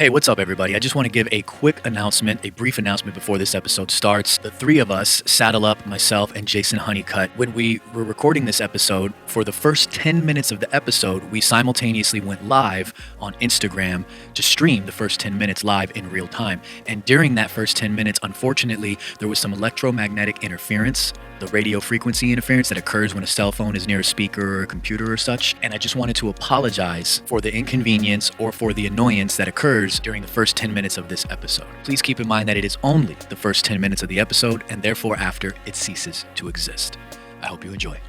Hey, what's up, everybody? I just want to give a quick announcement, a brief announcement before this episode starts. The three of us, SaadleUp, myself, and Jason Honeycutt, when we were recording this episode, for the first 10 minutes of the episode, we simultaneously went live on Instagram to stream the first 10 minutes live in real time. And during that first 10 minutes, unfortunately, there was some electromagnetic interference, the radio frequency interference that occurs when a cell phone is near a speaker or a computer or such. And I just wanted to apologize for the inconvenience or for the annoyance that occurs during the first 10 minutes of this episode. Please keep in mind that it is only the first 10 minutes of the episode, and therefore after, it ceases to exist. I hope you enjoy.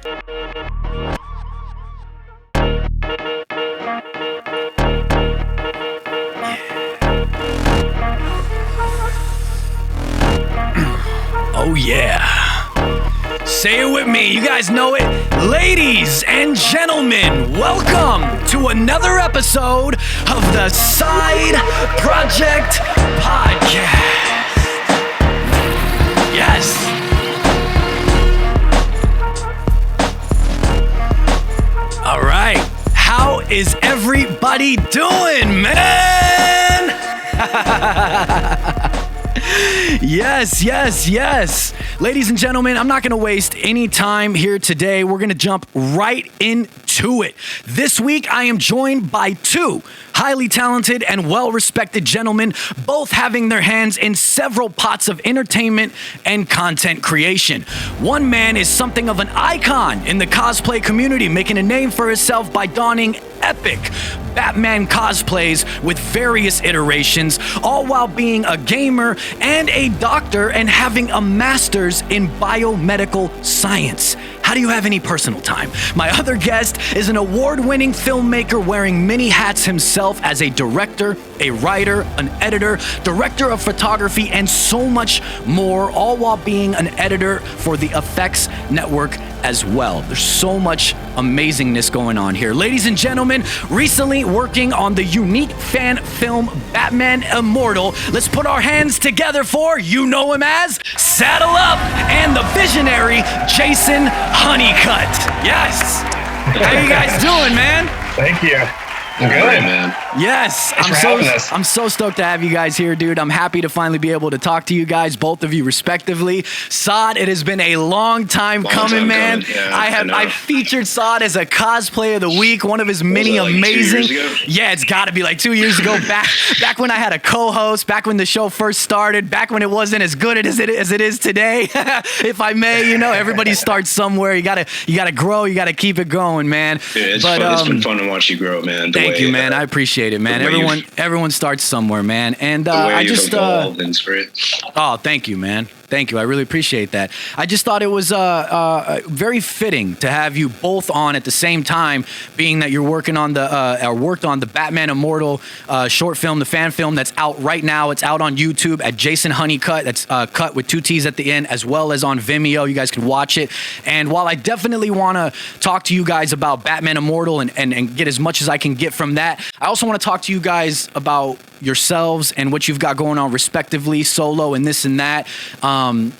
Oh yeah. Say it with me, you guys know it. Ladies and gentlemen, welcome to another episode of the Side Projekt Podcast. Yes. All right. How is everybody doing, man? Yes. Ladies and gentlemen, I'm not going to waste any time here today. We're going to jump right into it. This week, I am joined by two highly talented and well-respected gentlemen, both having their hands in several pots of entertainment and content creation. One man is something of an icon in the cosplay community, making a name for himself by donning epic Batman cosplays with various iterations, all while being a gamer and a doctor and having a master's in biomedical science. How do you have any personal time? My other guest is an award-winning filmmaker wearing many hats himself as a director, a writer, an editor, director of photography, and so much more, all while being an editor for the Effects Network as well. There's so much amazingness going on here. Ladies and gentlemen, recently working on the unique fan film Batman Immortal, let's put our hands together for, you know him as, SaadleUp and the visionary Jason Honeycutt. Yes. How you guys doing, man? Thank you. I'm good, man. Yes, I'm so stoked to have you guys here, dude. I'm happy to finally be able to talk to you guys, both of you respectively. Saad, it has been a long time coming, man. Yeah, I featured Saad as a cosplay of the week, one of his many amazing. 2 years ago? Yeah, it's got to be like 2 years ago. Back when I had a co-host, back when the show first started, back when it wasn't as good as it is today. If I may, everybody starts somewhere. You gotta grow. You gotta keep it going, man. Dude, it's fun. It's been fun to watch you grow, man. Thank you, man. I appreciate it, man. Everyone starts somewhere, man. And I just evolved, and it's great. Oh, thank you, man. Thank you. I really appreciate that. I just thought it was very fitting to have you both on at the same time, being that you're working on worked on the Batman Immortal short film, the fan film that's out right now. It's out on YouTube at Jason Honeycutt. That's cut with 2 T's at the end, as well as on Vimeo. You guys can watch it. And while I definitely want to talk to you guys about Batman Immortal and get as much as I can get from that, I also want to talk to you guys about yourselves and what you've got going on respectively, solo and this and that.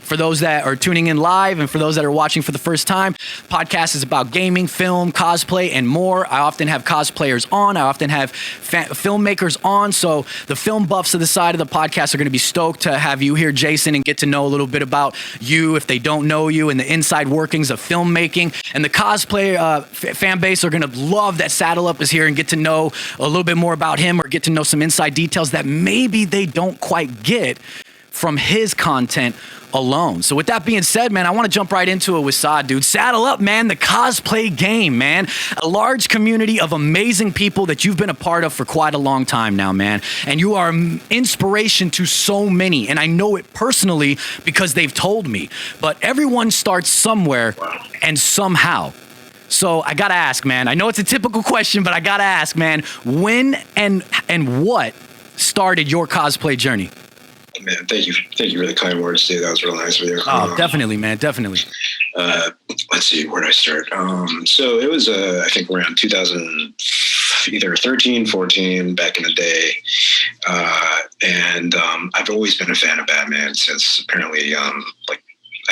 For those that are tuning in live and for those that are watching for the first time, podcast is about gaming, film, cosplay, and more. I often have cosplayers on. I often have filmmakers on. So the film buffs of the side of the podcast are going to be stoked to have you here, Jason, and get to know a little bit about you if they don't know you and the inside workings of filmmaking. And the cosplay fan base are going to love that SaadleUp is here and get to know a little bit more about him or get to know some inside details that maybe they don't quite get from his content alone. So with that being said, man, I want to jump right into it with Saad, dude. SaadleUp, man, the cosplay game, man. A large community of amazing people that you've been a part of for quite a long time now, man. And you are an inspiration to so many. And I know it personally because they've told me. But everyone starts somewhere and somehow. So I got to ask, man. I know it's a typical question, but I got to ask, man. When and what started your cosplay journey? Man, thank you for the kind words, dude. That was real nice with you. Oh, definitely, man, definitely. Let's see, where did I start? So it was, I think, around 2000, either 13, 14, back in the day. And I've always been a fan of Batman since apparently,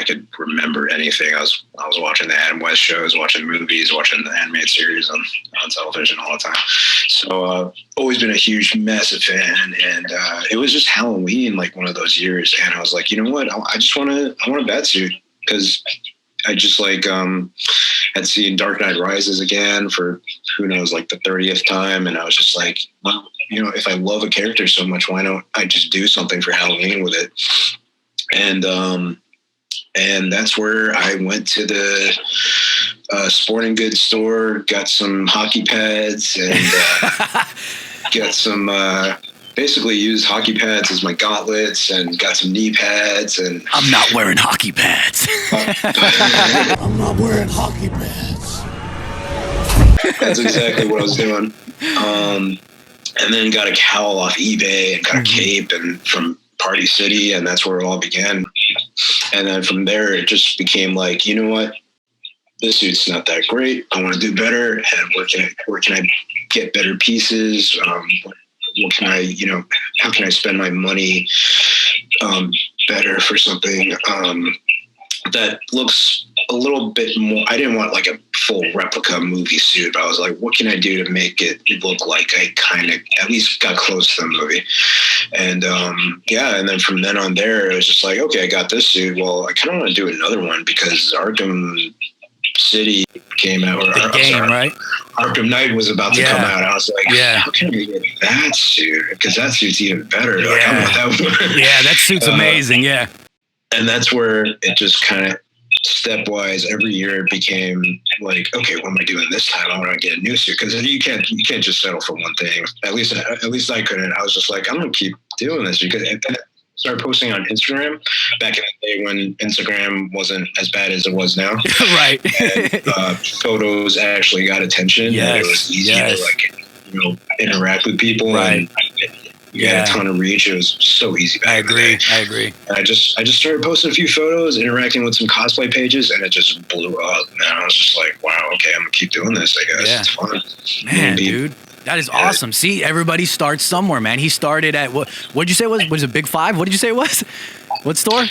I could remember anything. I was watching the Adam West shows, watching movies, watching the animated series on television all the time. So always been a huge, massive fan. And it was just Halloween, like one of those years. And I was like, you know what? I want a bat suit, because I just like had seen Dark Knight Rises again for who knows, like the 30th time. And I was just like, well, you know, if I love a character so much, why don't I just do something for Halloween with it? And that's where I went to the sporting goods store, got some hockey pads, and got some, basically used hockey pads as my gauntlets, and got some knee pads. And I'm not wearing hockey pads. I'm not wearing hockey pads. That's exactly what I was doing. And then got a cowl off eBay and got a cape and from Party City, and that's where it all began. And then from there, it just became like, you know what? This suit's not that great. I want to do better. And where can I get better pieces? What can I, you know, how can I spend my money better for something that looks a little bit more? I didn't want like a full replica movie suit, but I was like, what can I do to make it look like I kind of at least got close to the movie? And and then from then on there, it was just like, okay, I got this suit. Well, I kind of want to do another one, because Arkham City came out, or right? Arkham Knight was about to come out. I was like, how can I get that suit? Because that suit's even better. Yeah. Like, I want that one. Yeah, that suit's amazing. Yeah. And that's where it just kind of stepwise every year became like, okay, what am I doing this time? I want to get a new suit, because you can't just settle for one thing. At least I couldn't. I was just like, I'm gonna keep doing this, because I started posting on Instagram back in the day when Instagram wasn't as bad as it was now. Right. And, photos actually got attention. Yes. And it was easy to like, you know, interact with people. Right. And you had a ton of reach. It was so easy back in the day. I agree. And I just started posting a few photos, interacting with some cosplay pages, and it just blew up. And I was just like, wow, okay, I'm gonna keep doing this, I guess. Yeah. It's fun. Man, dude. That is awesome. See, everybody starts somewhere, man. He started at what'd you say was it Big Five? What did you say it was? What store?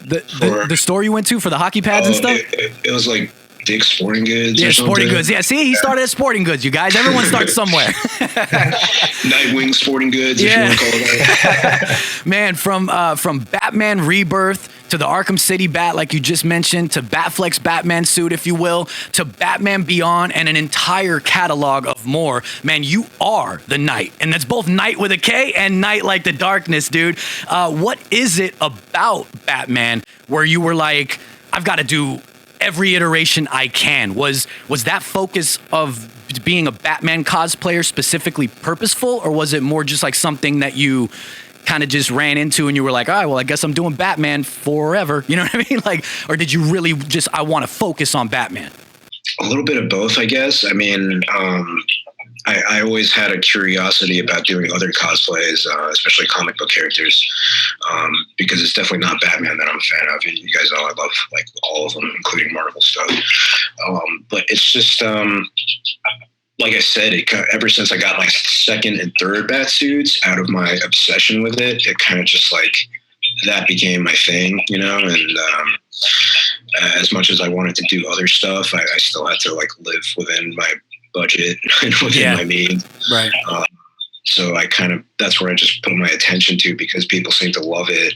The store you went to for the hockey pads and stuff? It was like Dick's Sporting Goods. Yeah, or Sporting Goods. Yeah, see, he started at Sporting Goods, you guys. Everyone starts somewhere. Nightwing Sporting Goods, if you want to call it that. Man, from Batman Rebirth to the Arkham City Bat, like you just mentioned, to Batflex Batman suit, if you will, to Batman Beyond, and an entire catalog of more. Man, you are the Knight. And that's both Night with a K and Night like the darkness, dude. What is it about Batman where you were like, I've got to do every iteration I can? Was that focus of being a Batman cosplayer specifically purposeful, or was it more just like something that you kind of just ran into and you were like, all right, well, I guess I'm doing Batman forever. You know what I mean? Like, or did you really just, I want to focus on Batman? A little bit of both, I guess. I mean, I always had a curiosity about doing other cosplays, especially comic book characters, because it's definitely not Batman that I'm a fan of. You guys know I love like all of them, including Marvel stuff. But it's just, like I said, ever since I got my second and third bat suits, out of my obsession with it, it kind of just like, that became my thing, you know? And as much as I wanted to do other stuff, I still had to like live within my budget and within my means. Right. So I that's where I just put my attention to, because people seem to love it.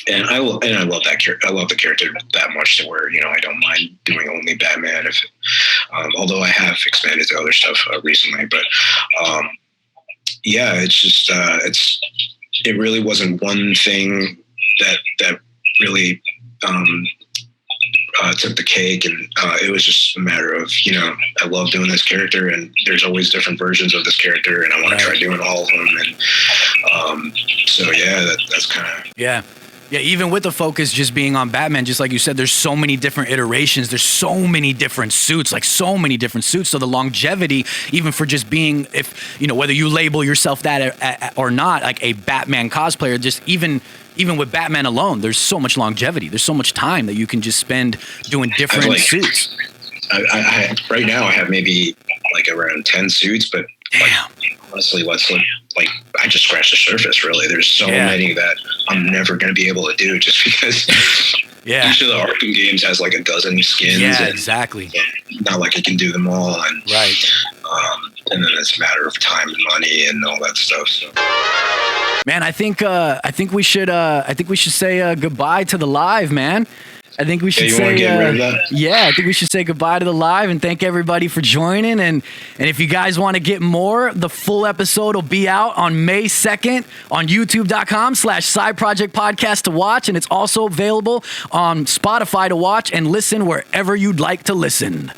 And I love that character. I love the character that much to where, you know, I don't mind doing only Batman. Although I have expanded to other stuff recently, but it's just it really wasn't one thing that really took the cake, and it was just a matter of, you know, I love doing this character, and there's always different versions of this character, and I want to try doing all of them. And that's kind of Yeah, even with the focus just being on Batman, just like you said, there's so many different iterations. There's so many different suits, So the longevity, even for just being, if, you know, whether you label yourself that or not, like a Batman cosplayer, just even with Batman alone, there's so much longevity. There's so much time that you can just spend doing different suits. I right now I have maybe like around 10 suits, but like, honestly, let's look like, I just scratched the surface, really. There's so many that I'm never going to be able to do just because each of the Arkham games has like a dozen skins. Yeah, and, exactly. Not like I can do them all. And, and then it's a matter of time and money and all that stuff. So. Man, I think we should say goodbye to the live, man. I think we should say I think we should say goodbye to the live and thank everybody for joining. And if you guys want to get more, the full episode will be out on May 2nd on youtube.com/Side Projekt Podcast to watch. And it's also available on Spotify to watch and listen wherever you'd like to listen.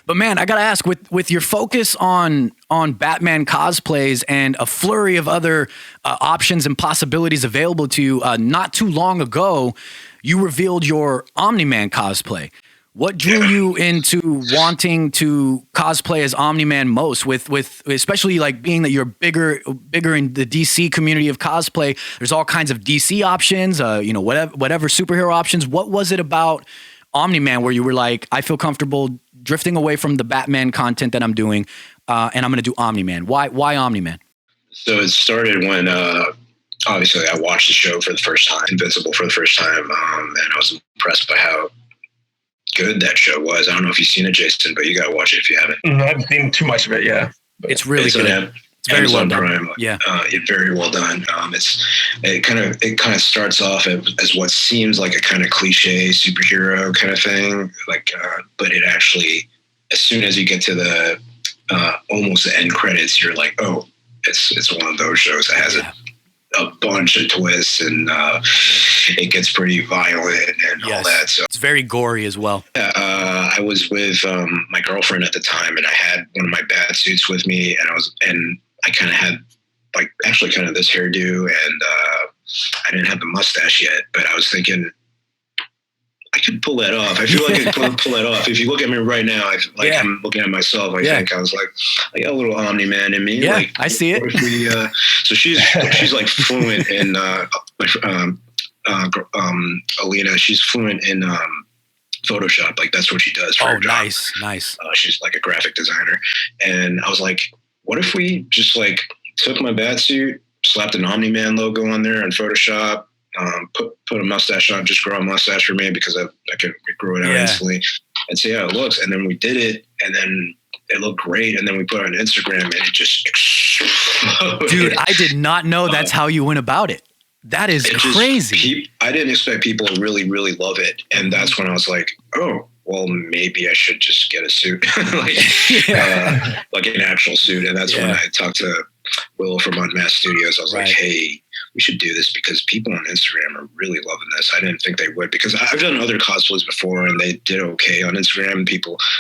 But man, I gotta ask, with your focus on Batman cosplays and a flurry of other options and possibilities available to you, not too long ago, you revealed your Omni-Man cosplay. What drew you into wanting to cosplay as Omni-Man most? With especially like being that you're bigger in the DC community of cosplay. There's all kinds of DC options, whatever superhero options. What was it about Omni-Man where you were like, I feel comfortable drifting away from the Batman content that I'm doing, and I'm going to do Omni-Man? Why Omni-Man? So it started when obviously I watched the show for the first time, Invincible for the first time, and I was impressed by how good that show was. I don't know if you've seen it, Jason, but you got to watch it if you haven't. I haven't seen too much of it, It's really good. It's very well done. Prime. It's very well done. It kind of starts off as what seems like a kind of cliche superhero kind of thing, but it actually, as soon as you get to the almost the end credits, you're like, oh, it's one of those shows that has a bunch of twists and it gets pretty violent and all that. So it's very gory as well. I was with my girlfriend at the time, and I had one of my bat suits with me, and I kind of had actually kind of this hairdo, and I didn't have the mustache yet, but I was thinking I could pull that off. I feel like I could pull that off. If you look at me right now, I'm looking at myself. I think I was like, I got a little Omni-Man in me. Yeah, I see it. So she's like fluent in Alina. She's fluent in Photoshop. Like that's what she does for her job. Nice. She's like a graphic designer, and I was like, what if we just like took my bat suit, slapped an Omni-Man logo on there in Photoshop. Put a mustache on, just grow a mustache for me because I could grow it out instantly and see how it looks. And then we did it, and then it looked great. And then we put it on Instagram, and it just exploded. Dude, I did not know that's how you went about it. That is crazy. I didn't expect people to really, really love it. And that's when I was like, oh, well, maybe I should just get a suit, like an actual suit. And that's when I talked to Will from Unmasked Studios. I was like, hey, we should do this because people on Instagram are really loving this. I didn't think they would, because I've done other cosplays before and they did okay on Instagram.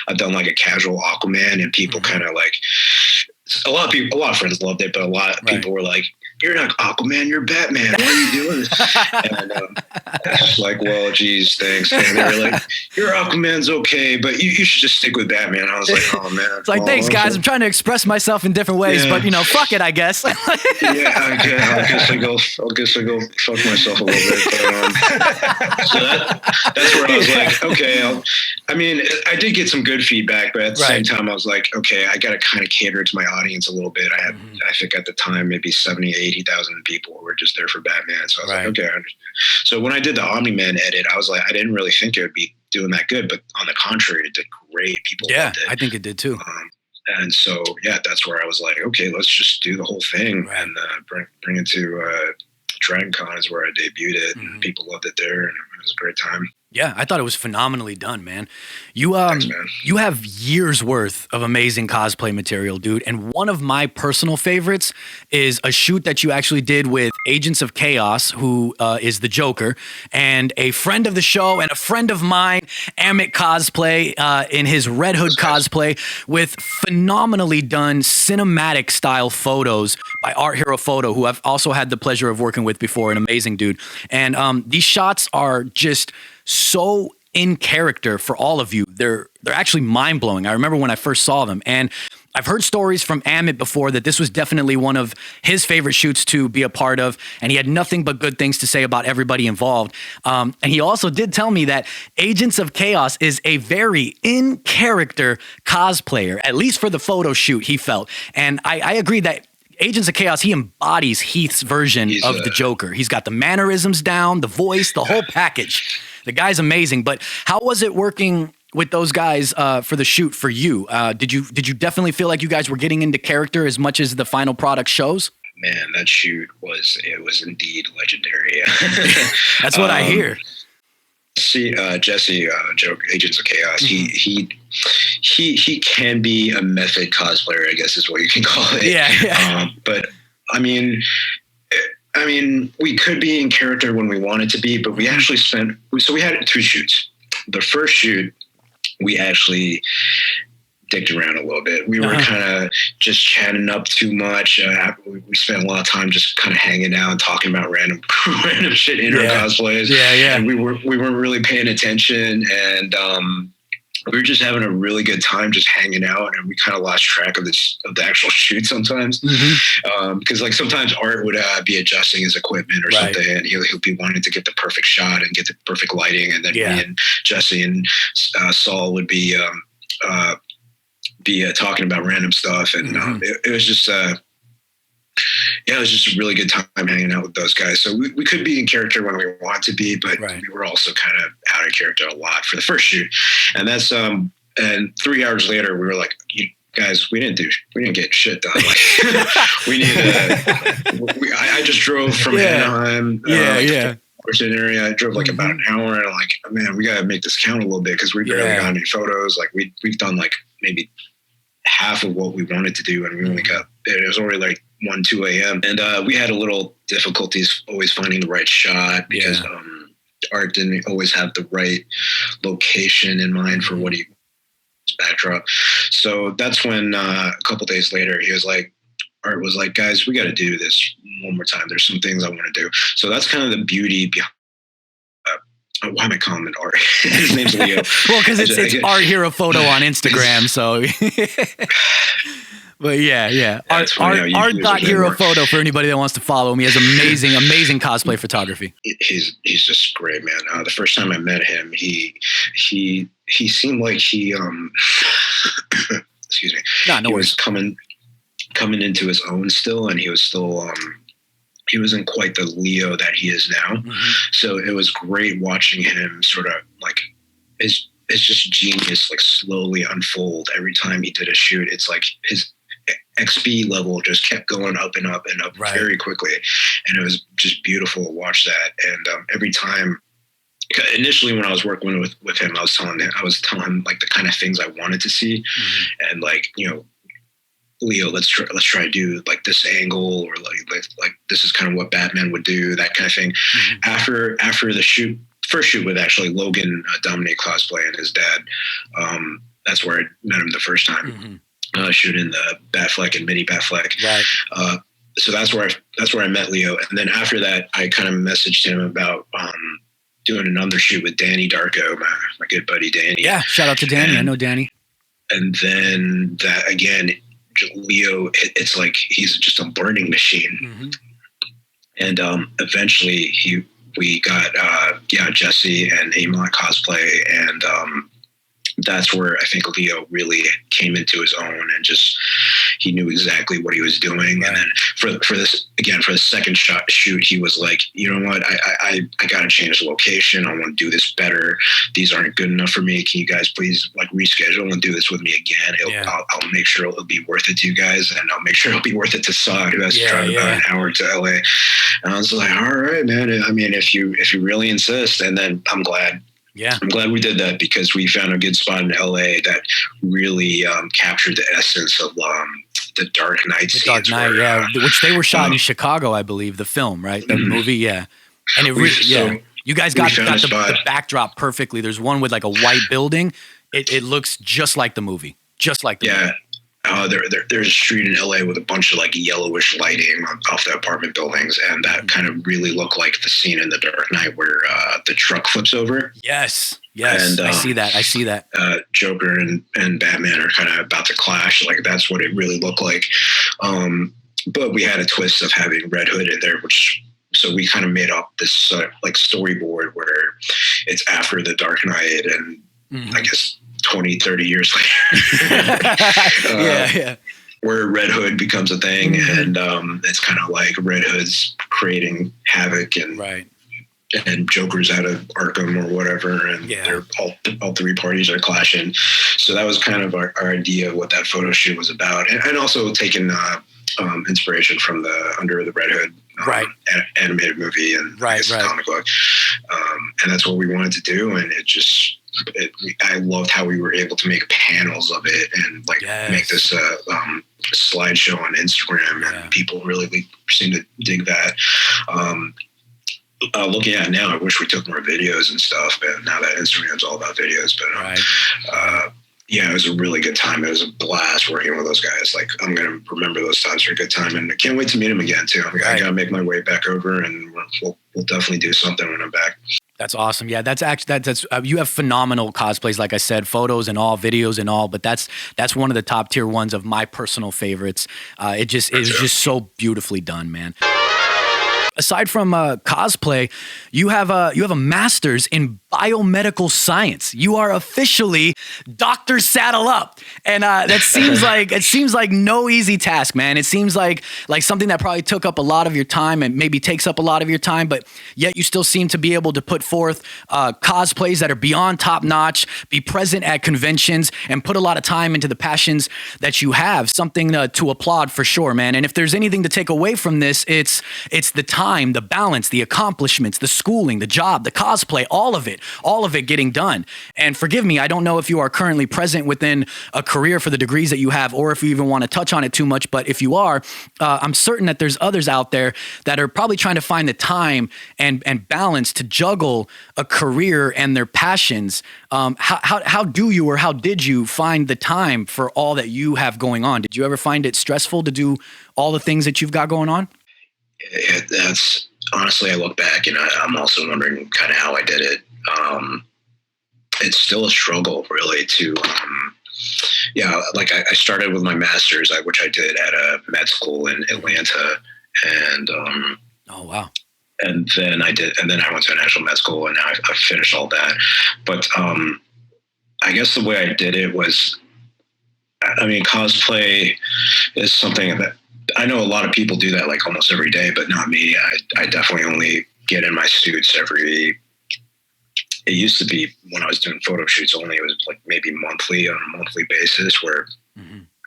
I've done like a casual Aquaman, and people kind of like, a lot of friends loved it, but a lot of people were like, you're not Aquaman, you're Batman. Why are you doing this? And I was like, well, geez, thanks. And they were like, your Aquaman's okay, but you should just stick with Batman. I was like, oh, man. It's like, thanks, guys. I'm trying to express myself in different ways, but, fuck it, I guess. I guess I go fuck myself a little bit. But, so that's where I was like, okay. I did get some good feedback, but at the same time, I was like, okay, I got to kind of cater to my audience a little bit. I had, I think at the time, maybe 80,000 people who were just there for Batman. So I was like, okay, I understand. So when I did the Omni-Man edit, I was like, I didn't really think it would be doing that good, but on the contrary, it did great. People loved it. I think it did too. And so, that's where I was like, okay, let's just do the whole thing and bring it to Dragon Con is where I debuted it. And people loved it there, and it was a great time. Yeah, I thought it was phenomenally done, man. You Thanks, man. You have years worth of amazing cosplay material, dude. And one of my personal favorites is a shoot that you actually did with Agents of Chaos, who is the Joker, and a friend of the show and a friend of mine, Amit Cosplay, in his Red Hood cosplay, with phenomenally done cinematic style photos by Art Hero Photo, who I've also had the pleasure of working with before, an amazing dude. And these shots are just so in character for all of you. They're actually mind-blowing. I remember when I first saw them, and I've heard stories from Amit before that this was definitely one of his favorite shoots to be a part of, and he had nothing but good things to say about everybody involved. And he also did tell me that Agents of Chaos is a very in-character cosplayer, at least for the photo shoot, he felt. And I agree that Agents of Chaos, he embodies Heath's version of the Joker. He's got the mannerisms down, the voice, the whole package. The guy's amazing. But how was it working with those guys for the shoot for you? Did you definitely feel like you guys were getting into character as much as the final product shows? Man, that shoot was indeed legendary. That's what I hear. See, Jesse, Agents of Chaos. Mm-hmm. He can be a method cosplayer, I guess is what you can call it. Yeah. But I mean, we could be in character when we wanted to be, but we actually we had 2 shoots. The first shoot, we actually dicked around a little bit. We were kind of just chatting up too much. We spent a lot of time just kind of hanging out and talking about random shit in our cosplays. Yeah. And we weren't really paying attention, and we were just having a really good time just hanging out, and we kind of lost track of the actual shoot sometimes. Because like sometimes Art would be adjusting his equipment or something, and he'll be wanting to get the perfect shot and get the perfect lighting, and then me and Jesse and Saul would be talking about random stuff, and it was just it was just a really good time hanging out with those guys. So we could be in character when we want to be, but we were also kind of out of character a lot for the first shoot. And that's and 3 hours later we were like, you guys, we didn't get shit done. Like, we needed I just drove from Anaheim area. I drove like about an hour, and like, man, we gotta make this count a little bit, because we barely got any photos. Like we've done like maybe half of what we wanted to do, and we only got, it was already like 2 a.m. And we had a little difficulties always finding the right shot, because Art didn't always have the right location in mind for what he backdrop. So that's when a couple days later he was like, Art was like, guys, we got to do this one more time. There's some things I want to do. So that's kind of the beauty behind why am I calling it Art? His name's Leo. Well, because it's Art Hero Photo on Instagram, so. But yeah. Art.Hero Photo for anybody that wants to follow him. He has amazing cosplay photography. He's just great, man. The first time I met him, he seemed like he excuse me. No worries. Was coming into his own still, and he was still he wasn't quite the Leo that he is now. So it was great watching him sort of like it's just genius, like slowly unfold every time he did a shoot. It's like his XP level just kept going up and up and up very quickly. And it was just beautiful to watch that. And every time, initially when I was working with him, I was telling him like the kind of things I wanted to see. And like, Leo, let's try to do like this angle, or like this is kind of what Batman would do, that kind of thing. After the first shoot with actually Logan Dominic Cosplay and his dad, that's where I met him the first time, shooting the Batfleck and mini Batfleck. So that's where I met Leo. And then after that, I kind of messaged him about doing another shoot with Danny Darko, my good buddy Danny. Yeah, shout out to Danny. I know Danny. And then that again, Leo, it's like he's just a burning machine. And eventually we got Jesse and Aimlot Cosplay, and that's where I think Leo really came into his own, and just he knew exactly what he was doing. And then for the second shoot, he was like, you know what, I got to change the location. I want to do this better. These aren't good enough for me. Can you guys please like reschedule and do this with me again? I'll make sure it'll be worth it to you guys, and I'll make sure it'll be worth it to Saad, who has to drive about an hour to LA. And I was like, all right, man. I mean, if you really insist. And then I'm glad we did that, because we found a good spot in LA that really captured the essence of the Dark Knight scenes. Dark Knight, which they were shot in Chicago, I believe, the film, right? The movie, And it really, you guys got the backdrop perfectly. There's one with like a white building. It looks just like the movie. Just like the movie. There's a street in LA with a bunch of like yellowish lighting off the apartment buildings, and that kind of really looked like the scene in The Dark Knight where the truck flips over. Yes, and, I see that. Joker and Batman are kind of about to clash. Like that's what it really looked like. But we had a twist of having Red Hood in there, so we kind of made up this like storyboard where it's after The Dark Knight, and I guess 20, 30 years later. where Red Hood becomes a thing, and it's kind of like Red Hood's creating havoc and Joker's out of Arkham or whatever, and they're all three parties are clashing. So that was kind of our idea of what that photo shoot was about, and also taking inspiration from the Under the Red Hood animated movie and comic book, and that's what we wanted to do, and I loved how we were able to make panels of it and make this slideshow on Instagram, and people really seem to dig that. Looking at it now, I wish we took more videos and stuff, but now that Instagram's all about videos. But it was a really good time. It was a blast working with those guys. Like, I'm gonna remember those times for a good time, and I can't wait to meet them again too. I gotta make my way back over, and we'll definitely do something when I'm back. That's awesome. Yeah, that's actually that's you have phenomenal cosplays, like I said, photos and all, videos and all. But that's one of the top tier ones of my personal favorites. It was just so beautifully done, man. Aside from cosplay, you have a master's in biomedical science. You are officially Dr. SaadleUp, and that seems like no easy task, man. It seems like something that probably took up a lot of your time and maybe takes up a lot of your time, but yet you still seem to be able to put forth cosplays that are beyond top notch, be present at conventions, and put a lot of time into the passions that you have. Something to applaud for sure, man. And if there's anything to take away from this, it's the time, the balance, the accomplishments, the schooling, the job, the cosplay, all of it getting done. And forgive me, I don't know if you are currently present within a career for the degrees that you have, or if you even want to touch on it too much. But if you are, I'm certain that there's others out there that are probably trying to find the time and balance to juggle a career and their passions. How do you, or how did you find the time for all that you have going on? Did you ever find it stressful to do all the things that you've got going on? That's honestly, I look back and I'm also wondering kind of how I did it. It's still a struggle, really, to, I started with my master's, which I did at a med school in Atlanta. And, oh, wow. And then I went to a national med school, and now I've finished all that. But, I guess the way I did it was, cosplay is something that I know a lot of people do that like almost every day, but not me. I definitely only get in my suits it used to be when I was doing photo shoots only, it was like maybe on a monthly basis, where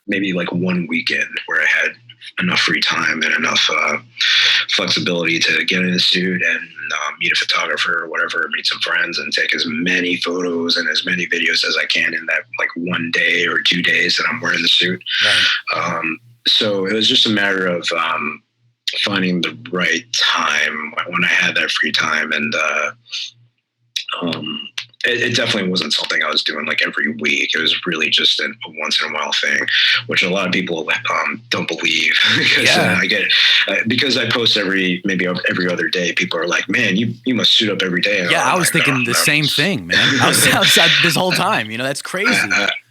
maybe like one weekend where I had enough free time and enough flexibility to get in a suit and meet a photographer or whatever, meet some friends and take as many photos and as many videos as I can in that like 1 day or 2 days that I'm wearing the suit. Right. So it was just a matter of finding the right time when I had that free time. And it definitely wasn't something I was doing like every week. It was really just a once in a while thing, which a lot of people don't believe. Because I post every other day. People are like, "Man, you must suit up every day." And I was thinking the same thing, man. I was outside this whole time. That's crazy.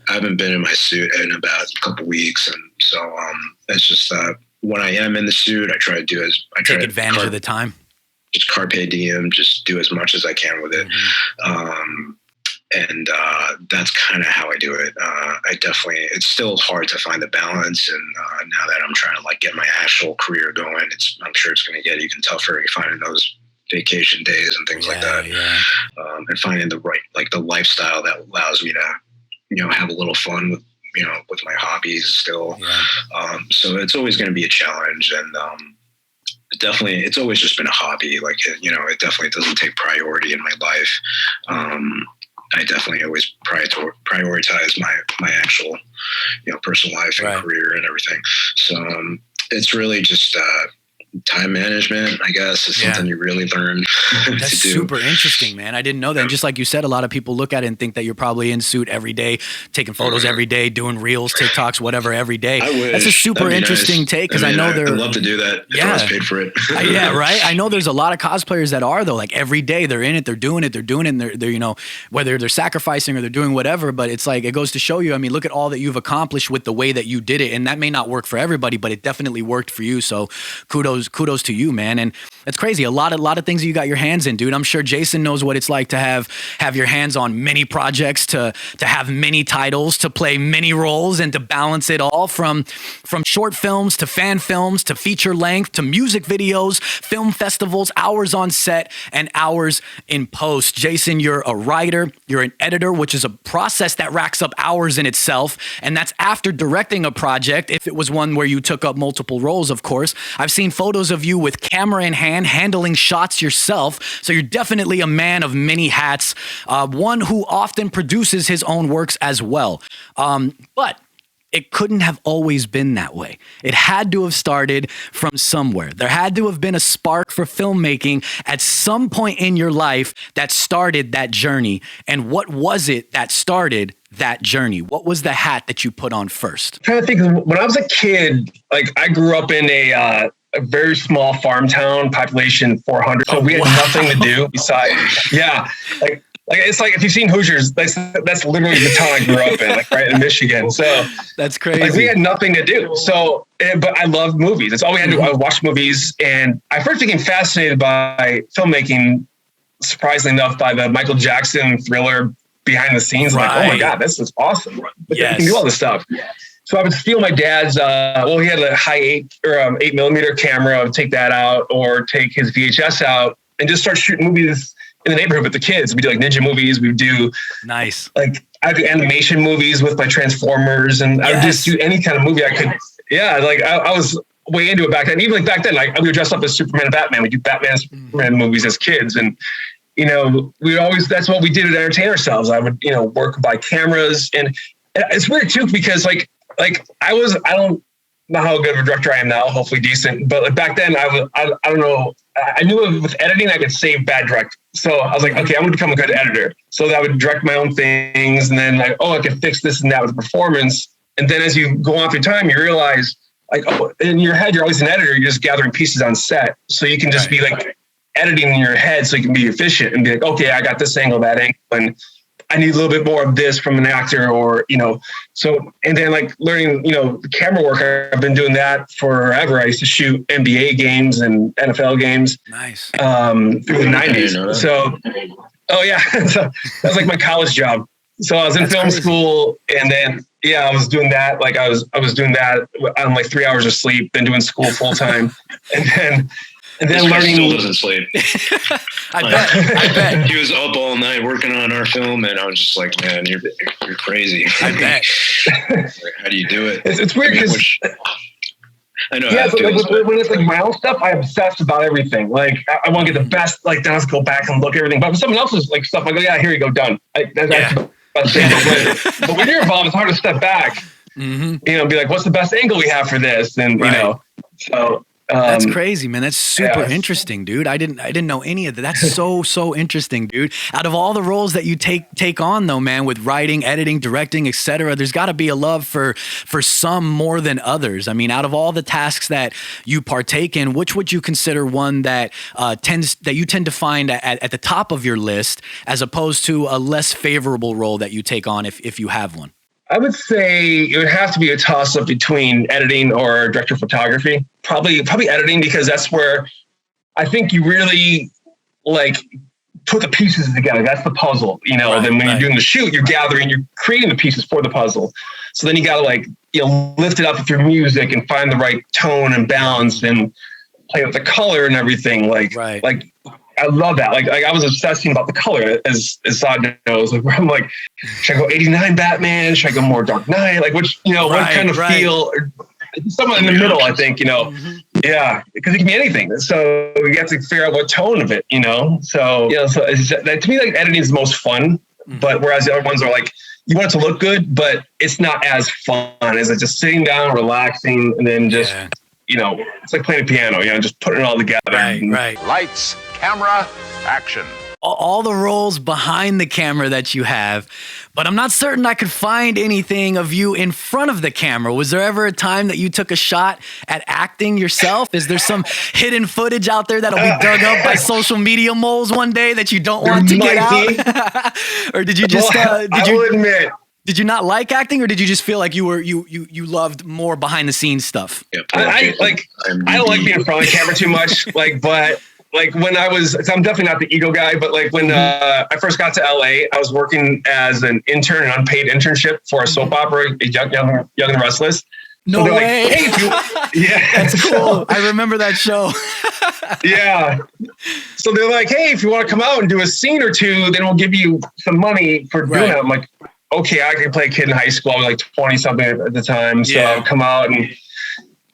I haven't been in my suit in about a couple weeks, and so it's just when I am in the suit, I try to take advantage of the time. Just carpe diem, just do as much as I can with it. And that's kind of how I do it. It's still hard to find the balance. And now that I'm trying to like get my actual career going, I'm sure it's going to get even tougher finding those vacation days and things like that. And finding the right, like the lifestyle that allows me to, have a little fun with my hobbies still. So it's always going to be a challenge. And, definitely, it's always just been a hobby. Like, it definitely doesn't take priority in my life. I definitely always prioritize my actual, personal life and career and everything. So it's really just time management, I guess, is something you really learn to do. That's super interesting, man. I didn't know that. And just like you said, a lot of people look at it and think that you're probably in suit every day, taking photos every day, doing reels, TikToks, whatever, every day. I wish. That's a super interesting take, because I know I'd love to do that if I was paid for it. Right. I know there's a lot of cosplayers that are, though, like every day they're in it, they're doing it, and they're whether they're sacrificing or they're doing whatever, but it's like, it goes to show you, look at all that you've accomplished with the way that you did it. And that may not work for everybody, but it definitely worked for you. So kudos kudos to you, man. And it's crazy. A lot of things that you got your hands in, dude. I'm sure Jason knows what it's like to have your hands on many projects, to have many titles, to play many roles, and to balance it all from short films to fan films to feature length to music videos, film festivals, hours on set, and hours in post. Jason, you're a writer, you're an editor, which is a process that racks up hours in itself. And that's after directing a project, if it was one where you took up multiple roles, of course. I've seen photos of you with camera in hand, handling shots yourself. So you're definitely a man of many hats, one who often produces his own works as well. But it couldn't have always been that way. It had to have started from somewhere. There had to have been a spark for filmmaking at some point in your life that started that journey. And what was it that started that journey? What was the hat that you put on first? I'm trying to think. When I was a kid, like I grew up in a very small farm town, population 400. So we had nothing to do besides, like it's like if you've seen Hoosiers, that's literally the town I grew up in, like right in Michigan. So that's crazy. Like we had nothing to do. So, but I loved movies. That's all we had to do. I would watch movies, and I first became fascinated by filmmaking. Surprisingly enough, by the Michael Jackson Thriller behind the scenes. Right. Like, oh my God, this is awesome! Yes. You can do all this stuff. So I would steal my dad's. He had a high 8mm camera. I would take that out, or take his VHS out, and just start shooting movies in the neighborhood with the kids. We do like ninja movies. We do like I do animation movies with my Transformers, and I would just do any kind of movie I could. Yeah, like I was way into it back then. Even like back then, like we would dress up as Superman and Batman. We do Batman and Superman movies as kids, and that's what we did to entertain ourselves. I would work by cameras, and it's weird too because like I don't know how good of a director I am now. Hopefully decent, but like back then I don't know. I knew with editing I could save bad direct. So I was like, okay, I'm going to become a good editor. So that I would direct my own things, and then like, I could fix this and that with the performance. And then as you go on through time, you realize like, in your head, you're always an editor. You're just gathering pieces on set. So you can just be like editing in your head so you can be efficient and be like, okay, I got this angle, that angle, and I need a little bit more of this from an actor, or, so, and then like learning, the camera work, I've been doing that forever. I used to shoot NBA games and NFL games. Nice. Through the 90s. So, so that was like my college job. So I was in film school, and then, I was doing that. Like I was doing that on like 3 hours of sleep, then doing school full time. And then learning. Still doesn't sleep. I bet. He was up all night working on our film, and I was just like, man, you're crazy. I bet. How do you do it? It's weird because I know. Yeah, but when it's like my own stuff, I obsess about everything. Like I want to get the best. Like then I have to go back and look at everything. But when someone else's like stuff, I go, yeah, here you go, done. But when you're involved, it's hard to step back. Mm-hmm. Be like, what's the best angle we have for this? And so. That's crazy, man. That's super interesting, dude. I didn't know any of that. That's so interesting, dude. Out of all the roles that you take on though, man, with writing, editing, directing, etc., there's got to be a love for some more than others. I mean, out of all the tasks that you partake in, which would you consider one that you tend to find at the top of your list, as opposed to a less favorable role that you take on if you have one? I would say it would have to be a toss-up between editing or director of photography. Probably editing, because that's where I think you really like put the pieces together. That's the puzzle, Then when you're doing the shoot, you're creating the pieces for the puzzle. So then you got to lift it up with your music and find the right tone and balance and play with the color and everything. Like I love that. Like I was obsessing about the color, as Saad knows. Like, I'm like, should I go 89 Batman? Should I go more Dark Knight? Like, which what kind of feel? Somewhere in the middle, I think. Mm-hmm. Yeah, because it can be anything. So you have to figure out what tone of it. So to me, like editing is the most fun. Mm-hmm. But whereas the other ones are like, you want it to look good, but it's not as fun as it just sitting down, relaxing, and then just. It's like playing a piano, just putting it all together. Right. Lights, camera, action. All the roles behind the camera that you have, but I'm not certain I could find anything of you in front of the camera. Was there ever a time that you took a shot at acting yourself? Is there some hidden footage out there that'll be dug up by social media moles one day that you don't want to get out? Or did you just, I will admit, Did you not like acting, or did you just feel like you loved more behind the scenes stuff? Yeah, I don't like being in front of the camera too much. But when I was, I'm definitely not the ego guy, but like when I first got to LA, I was working as an intern, an unpaid internship for a soap opera, Young and Restless. No so way. Like, hey, That's cool. I remember that show. Yeah. So they're like, hey, if you want to come out and do a scene or two, then we'll give you some money for doing it. I'm like, okay, I could play a kid in high school. I was like 20 something at the time. So I'll come out and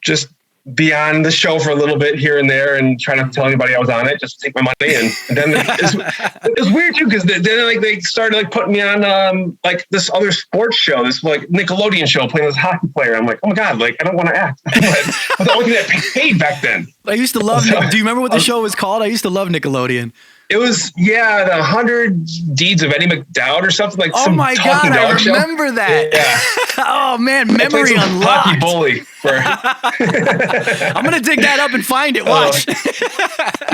just be on the show for a little bit here and there and try not to tell anybody I was on it, just take my money. And then it was weird too, because then like they started like putting me on like this other sports show, this like Nickelodeon show, playing this hockey player. I'm like, oh my God, like I don't want to act. But the only thing that paid back then. I used to love. Do you remember what the show was called? I used to love Nickelodeon. It was, the 100 Deeds of Eddie McDowd or something like. Oh my God, I remember that. Yeah. Oh man, memory unlocked. Hockey bully. I'm gonna dig that up and find it. Watch.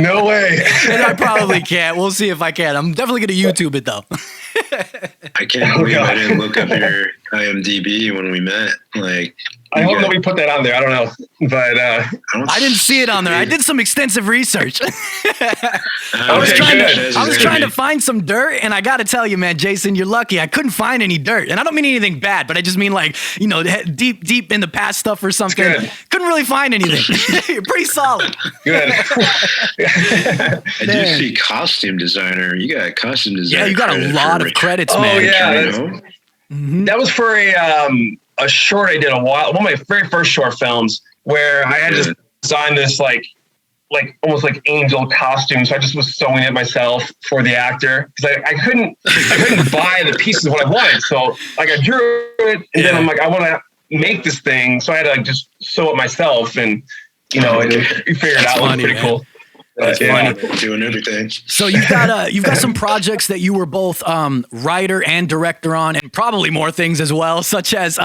No way. And I probably can't. We'll see if I can. I'm definitely gonna YouTube it though. I can't believe I didn't look up your IMDb when we met. Like, I hope nobody put that on there. I don't know, but I didn't see it on there. I did some extensive research. I was trying to find some dirt, and I got to tell you, man, Jason, you're lucky. I couldn't find any dirt, and I don't mean anything bad, but I just mean like, you know, deep in the past stuff or something. Couldn't really find anything. You're pretty solid. Good. I do see costume designer. You got a costume designer. Yeah, you got a lot of credits, man. Oh yeah, that was for a short I did one of my very first short films where I had to design this like almost like angel costume. So I just was sewing it myself for the actor because I couldn't buy the pieces of what I wanted. So like I drew it and then I'm like, I want to make this thing. So I had to like just sew it myself and you figure it out. It was pretty cool. That's funny. Doing everything. So you've got some projects that you were both writer and director on, and probably more things as well, such as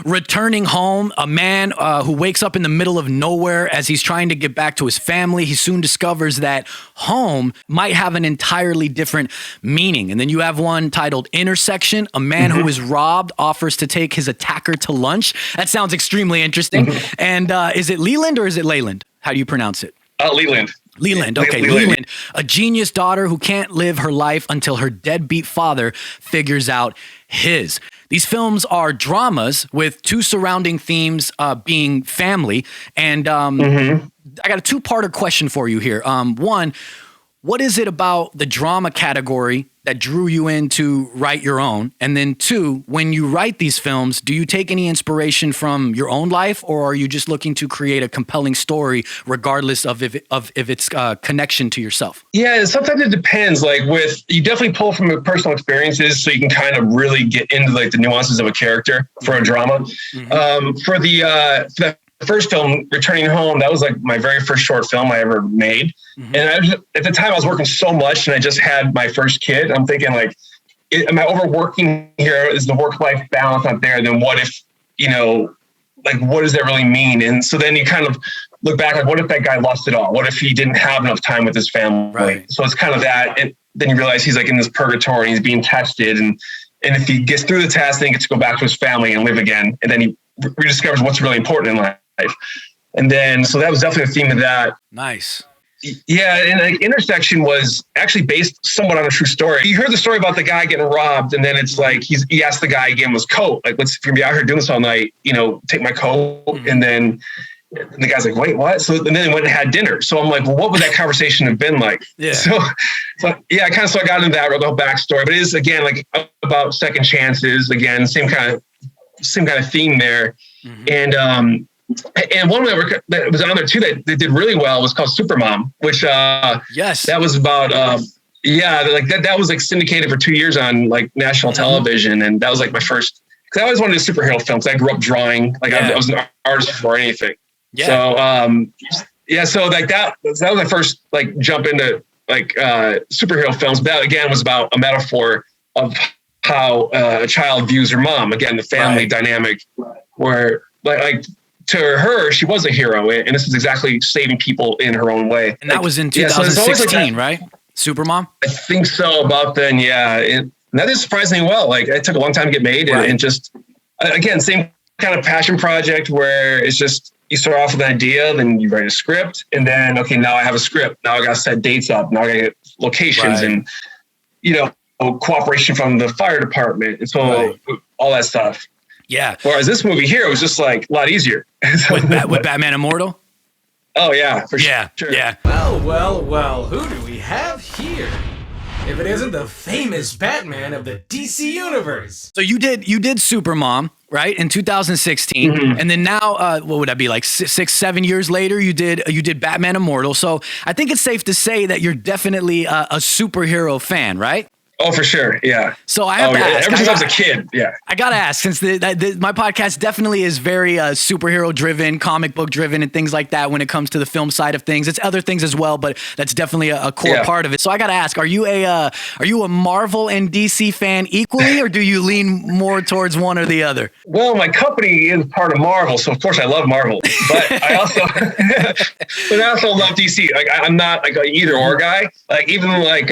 Returning Home, a man who wakes up in the middle of nowhere as he's trying to get back to his family. He soon discovers that home might have an entirely different meaning. And then you have one titled Intersection, a man who is robbed offers to take his attacker to lunch. That sounds extremely interesting. And is it Leland or is it Leyland? How do you pronounce it? Leland. Leland, okay, Leland, a genius daughter who can't live her life until her deadbeat father figures out his. These films are dramas with two surrounding themes being family. And I got a two-parter question for you here. One, what is it about the drama category that drew you in to write your own? And then two, when you write these films, do you take any inspiration from your own life, or are you just looking to create a compelling story regardless of if it's connection to yourself? Yeah, sometimes it depends. Like you definitely pull from your personal experiences so you can kind of really get into like the nuances of a character for a drama. For the first film, Returning Home, that was like my very first short film I ever made. And at the time I was working so much and I just had my first kid. I'm thinking like, am I overworking here? Is the work-life balance not there? Then what if, like, what does that really mean? And so then you kind of look back, like, what if that guy lost it all? What if he didn't have enough time with his family? Right. So it's kind of that. And then you realize he's like in this purgatory, he's being tested. And if he gets through the test, then he gets to go back to his family and live again. And then he rediscovers what's really important in life. And then, so that was definitely a theme of that. Nice. Yeah, and like Intersection was actually based somewhat on a true story. You heard the story about the guy getting robbed, and then it's like he asked the guy again his coat. Like, if you're gonna be out here doing this all night, take my coat. And then the guy's like, wait, what? So and then they went and had dinner. So I'm like, well, what would that conversation have been like? Yeah. So yeah, I got into that, wrote the whole backstory. But it is again like about second chances. Again, same kind of theme there. And one that was on there too that they did really well was called Supermom, which that was about that was like syndicated for 2 years on like national television, and that was like my first. Because I always wanted to do superhero films. I grew up drawing, like I was an artist before anything. Yeah. So so like that was my first like jump into like superhero films. But that again was about a metaphor of how a child views her mom. Again, the family dynamic, where like. To her, she was a hero, and this is exactly saving people in her own way. And that was in 2016, right? Supermom? I think so, about then, yeah. And that is surprisingly well. Like it took a long time to get made, and just again, same kind of passion project where it's just you start off with an idea, then you write a script, and then okay, now I have a script. Now I got to set dates up. Now I got to get locations and cooperation from the fire department, and so all that stuff. Yeah. Whereas this movie here was just like a lot easier. with Batman Immortal. Oh yeah, for sure. Yeah. Well, who do we have here? If it isn't the famous Batman of the DC universe. So you did Supermom, right, in 2016, and then now, what would that be, like 6-7 years later? You did Batman Immortal. So I think it's safe to say that you're definitely a superhero fan, right? Oh, for sure. Yeah. So I have to ask. Ever since I was a kid. Yeah. I got to ask, since my podcast definitely is very superhero driven, comic book driven, and things like that when it comes to the film side of things. It's other things as well, but that's definitely a core part of it. So I got to ask, are you a Marvel and DC fan equally, or do you lean more towards one or the other? Well, my company is part of Marvel, so of course I love Marvel, but I also love DC. Like I'm not like an either or guy. Like even like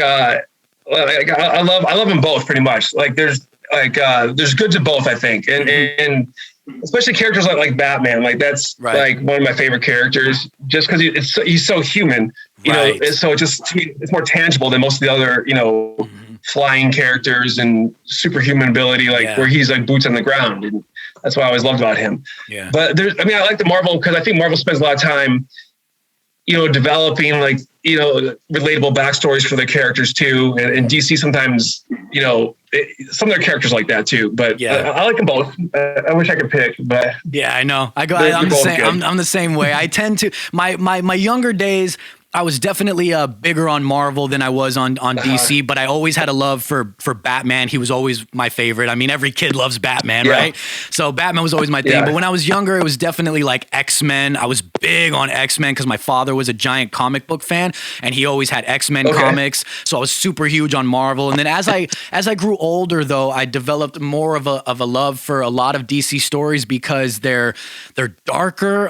I love them both pretty much. Like there's good to both, I think, and especially characters like Batman. Like that's like one of my favorite characters, just because he's so human. You know, so it's more tangible than most of the other flying characters and superhuman ability, where he's like boots on the ground, and that's what I always loved about him. Yeah. But I like the Marvel because I think Marvel spends a lot of time, developing relatable backstories for their characters too. And DC sometimes, some of their characters like that too, but I like them both. I wish I could pick, but yeah, I know. I'm the same way. I tend to, my younger days, I was definitely bigger on Marvel than I was on DC, but I always had a love for Batman. He was always my favorite. I mean, every kid loves Batman, right? So Batman was always my thing. But when I was younger, it was definitely like X-Men. I was big on X-Men because my father was a giant comic book fan, and he always had X-Men comics. So I was super huge on Marvel. And then as I grew older, though, I developed more of a love for a lot of DC stories because they're darker.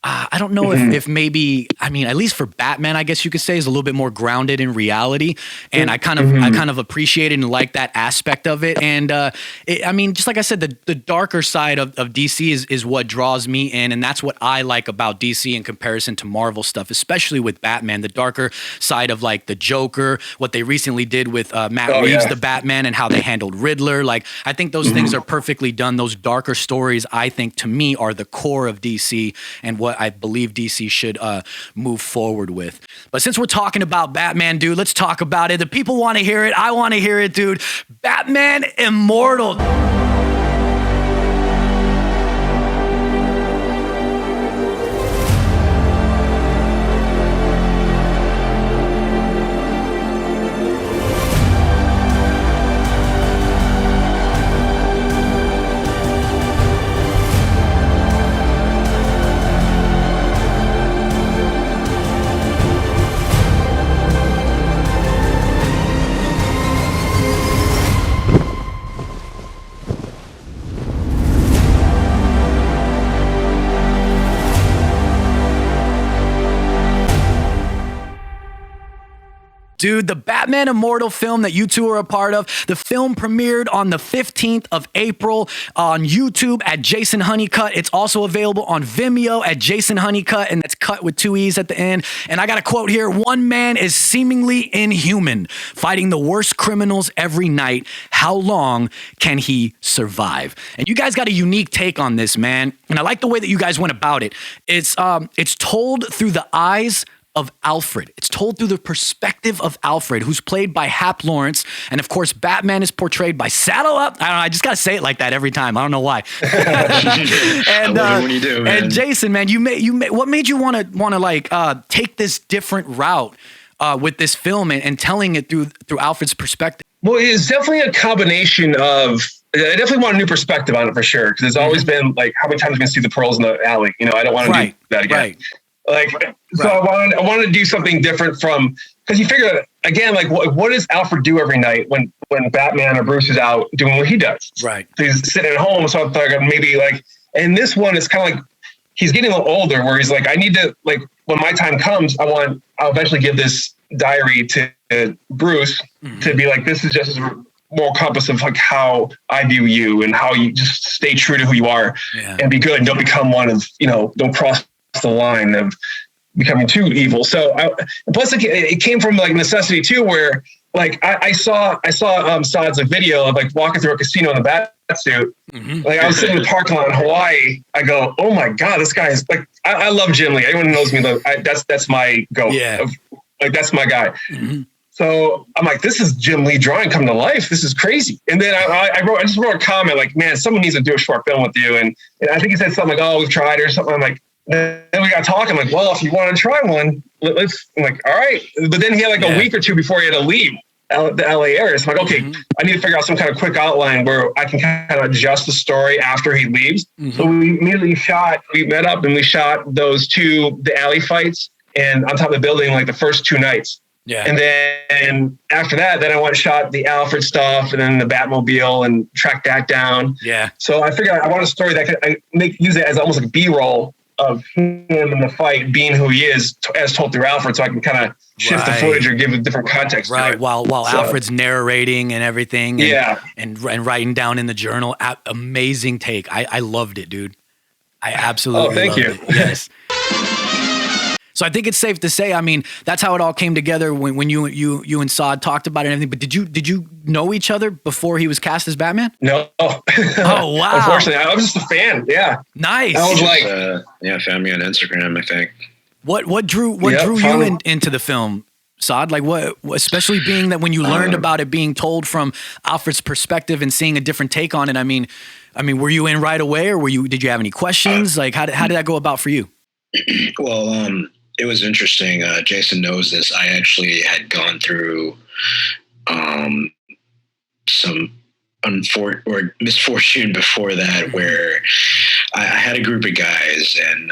I don't know if maybe, I mean, at least for Batman, I guess you could say, is a little bit more grounded in reality. And I kind of appreciated and like that aspect of it. And I mean, just like I said, the darker side of DC is what draws me in. And that's what I like about DC in comparison to Marvel stuff, especially with Batman, the darker side of like the Joker, what they recently did with Matt Reeves, the Batman, and how they handled Riddler. Like, I think those things are perfectly done. Those darker stories, I think, to me, are the core of DC and what I believe DC should move forward with. But since we're talking about Batman, dude, let's talk about it. The people want to hear it. I want to hear it, dude. Batman Immortal. Dude, the Batman Immortal film that you two are a part of, the film premiered on the 15th of April on YouTube at Jason Honeycutt. It's also available on Vimeo at Jason Honeycutt, and that's cut with 2 E's at the end. And I got a quote here: "One man is seemingly inhuman, fighting the worst criminals every night. How long can he survive?" And you guys got a unique take on this, man. And I like the way that you guys went about it. It's told through the eyes of Alfred. It's told through the perspective of Alfred, who's played by Hap Lawrence. And of course, Batman is portrayed by SaadleUp. I don't know, I just got to say it like that every time. I don't know why. And, when you do, man. And Jason, man, what made you want to like take this different route with this film and telling it through Alfred's perspective? Well, it's definitely a combination of, I definitely want a new perspective on it for sure. Because it's always been like, how many times am I going to see the pearls in the alley? I don't want to do that again. Right. So I wanted to do something different because you figure, again, like what does Alfred do every night when Batman or Bruce is out doing what he does? Right. So he's sitting at home. So I thought maybe and this one is kind of like, he's getting a little older where he's like, I need to, like, when my time comes, I'll eventually give this diary to Bruce to be like, this is just moral compass of like how I view you and how you just stay true to who you are and be good and don't become one of, don't cross the line of becoming too evil. So plus it came from like necessity too, where like I saw Saad's like video of like walking through a casino in a bat suit. Mm-hmm. Like I was sitting in the parking lot in Hawaii. I go, oh my God, this guy is like, I love Jim Lee. Anyone who knows me, that's my goat. Yeah. Like that's my guy. Mm-hmm. So I'm like, this is Jim Lee drawing come to life. This is crazy. And then I just wrote a comment like, man, someone needs to do a short film with you. And I think he said something like, oh, we've tried or something. I'm like, then we got talking. I'm like, well, if you want to try one, let's. I'm like, all right. But then he had like a week or two before he had to leave the LA area. So I'm like, okay, I need to figure out some kind of quick outline where I can kind of adjust the story after he leaves. Mm-hmm. So we immediately we met up and we shot the alley fights and on top of the building like the first 2 nights. Yeah. And then after that, I went and shot the Alfred stuff and then the Batmobile and tracked that down. Yeah. So I figured I want a story that use it as almost like B-roll of him in the fight being who he is as told through Alfred, so I can kind of shift the footage or give a different context. Right, while Alfred's narrating and everything. And writing down in the journal. Amazing take. I loved it, dude. I absolutely loved it. Yes. So I think it's safe to say, I mean, that's how it all came together when you and Saad talked about it and everything. But did you know each other before he was cast as Batman? No. Oh, wow. Unfortunately, I was just a fan. Yeah. Nice. I was like, found me on Instagram, I think. What drew you into the film, Saad? Like what, especially being that when you learned about it being told from Alfred's perspective and seeing a different take on it. I mean, were you in right away or did you have any questions? Like how did that go about for you? Well, it was interesting. Jason knows this. I actually had gone through some misfortune before that, where I had a group of guys and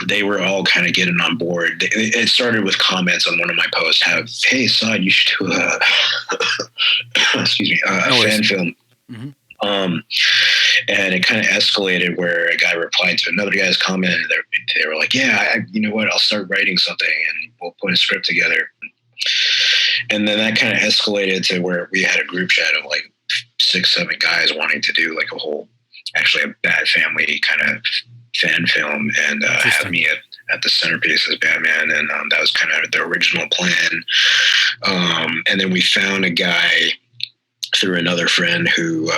they were all kind of getting on board. It started with comments on one of my posts. Hey, Saad, you should do a fan film. Mm-hmm. And it kind of escalated where a guy replied to another guy's comment. And they were like, yeah, you know what? I'll start writing something and we'll put a script together. And then that kind of escalated to where we had a group chat of like 6-7 guys wanting to do like actually a Bat Family kind of fan film and have me at the centerpiece as Batman. And that was kind of the original plan. And then we found a guy through another friend who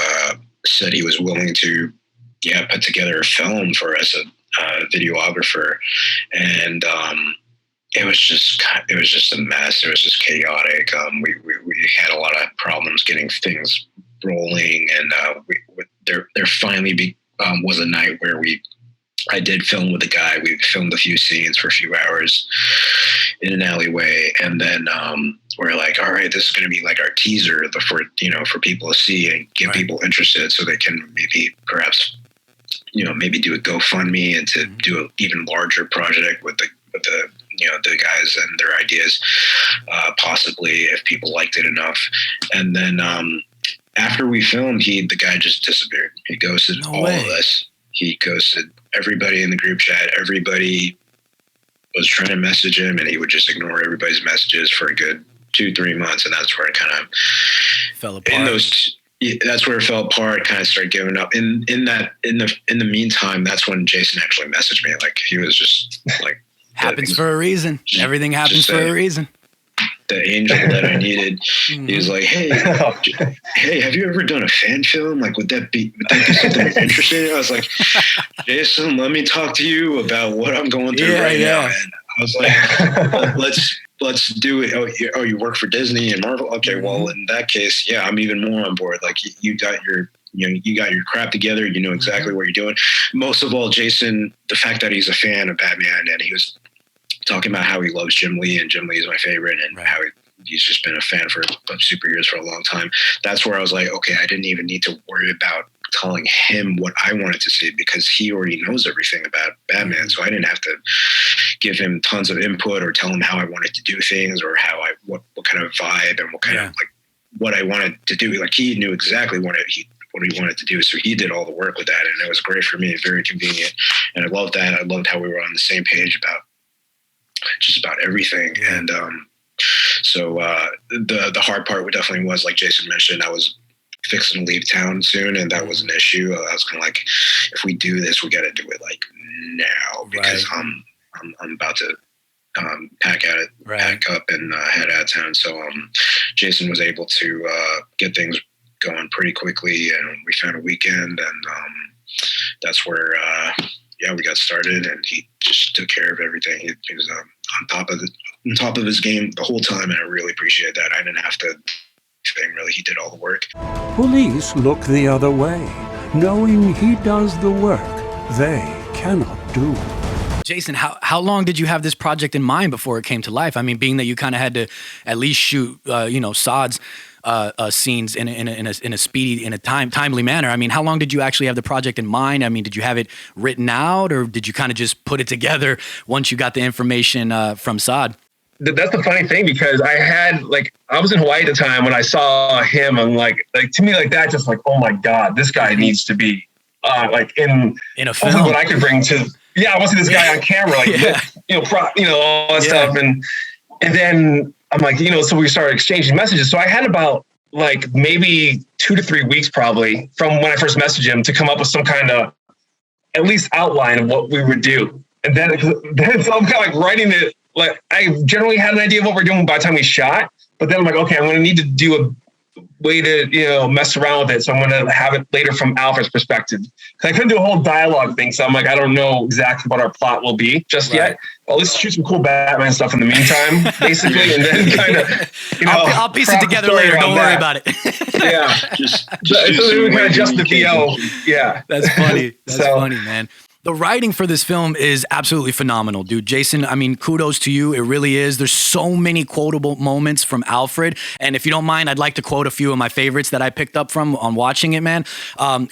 said he was willing to put together a film for us, a videographer. And it was just a mess. It was just chaotic. We had a lot of problems getting things rolling, and there finally was a night where I did film with a guy. We filmed a few scenes for a few hours in an alleyway, and then we're like, all right, this is going to be like our teaser for people to see and get people interested, so they can perhaps maybe do a GoFundMe and to do an even larger project with the guys and their ideas, possibly if people liked it enough. And then after we filmed, the guy just disappeared. He ghosted all of us. He ghosted everybody in the group chat. Everybody was trying to message him, and he would just ignore everybody's messages for a good 2-3 months. And that's where it kind of fell apart. That's where it fell apart. Kind of started giving up. In the meantime, that's when Jason actually messaged me. Like he was just like, happens for a reason. Everything happens for a reason. The angel that I needed. He was like, hey, have you ever done a fan film? Like, would that be something interesting? I was like, Jason, let me talk to you about what I'm going through now. And I was like, let's do it. Oh, you work for Disney and Marvel? Okay, well, in that case, I'm even more on board. Like you got your crap together. You know exactly what you're doing. Most of all, Jason, the fact that he's a fan of Batman, and he was talking about how he loves Jim Lee, and Jim Lee is my favorite, and how he's just been a fan of superheroes for a long time. That's where I was like, okay, I didn't even need to worry about telling him what I wanted to see, because he already knows everything about Batman. So I didn't have to give him tons of input or tell him how I wanted to do things, or what kind of vibe and what kind of what I wanted to do. Like he knew exactly what he wanted to do. So he did all the work with that, and it was great for me, very convenient. And I loved that. I loved how we were on the same page about just about everything. And So the hard part definitely was, like Jason mentioned, I was fixing to leave town soon, and that was an issue. I was kind of like, if we do this, we got to do it like now, because I'm about to pack up and head out of town. So Jason was able to get things going pretty quickly, and we found a weekend, and that's where we got started, and he just took care of everything. He was on top of his game the whole time, and I really appreciate that. I didn't have to thing, really. He did all the work. Police look the other way, knowing he does the work they cannot do. Jason, how long did you have this project in mind before it came to life? I mean, being that you kind of had to at least shoot, Saad's scenes in a speedy, in a timely manner. I mean, how long did you actually have the project in mind? I mean, did you have it written out, or did you kind of just put it together once you got the information from Saad? That's the funny thing, because I was in Hawaii at the time when I saw him, and like to me, like that, just like, oh my God, this guy needs to be like in a film. What I could bring to, I want to see this guy on camera, like all that stuff, and then I'm like, so we started exchanging messages. So I had about like maybe 2 to 3 weeks probably from when I first messaged him to come up with some kind of at least outline of what we would do, and then so I'm kind of like writing it. Like, I generally had an idea of what we're doing by the time we shot, but then I'm like, okay, I'm going to need to do a way to, mess around with it. So I'm going to have it later from Alfred's perspective. I couldn't do a whole dialogue thing. So I'm like, I don't know exactly what our plot will be just yet. Well, let's shoot some cool Batman stuff in the meantime, basically. And then kind of, I'll piece it together later. Don't worry about it. So we kind of adjust the VO. Yeah. That's funny. That's funny, man. The writing for this film is absolutely phenomenal, dude. Jason, I mean, kudos to you. It really is. There's so many quotable moments from Alfred. And if you don't mind, I'd like to quote a few of my favorites that I picked up from on watching it, man.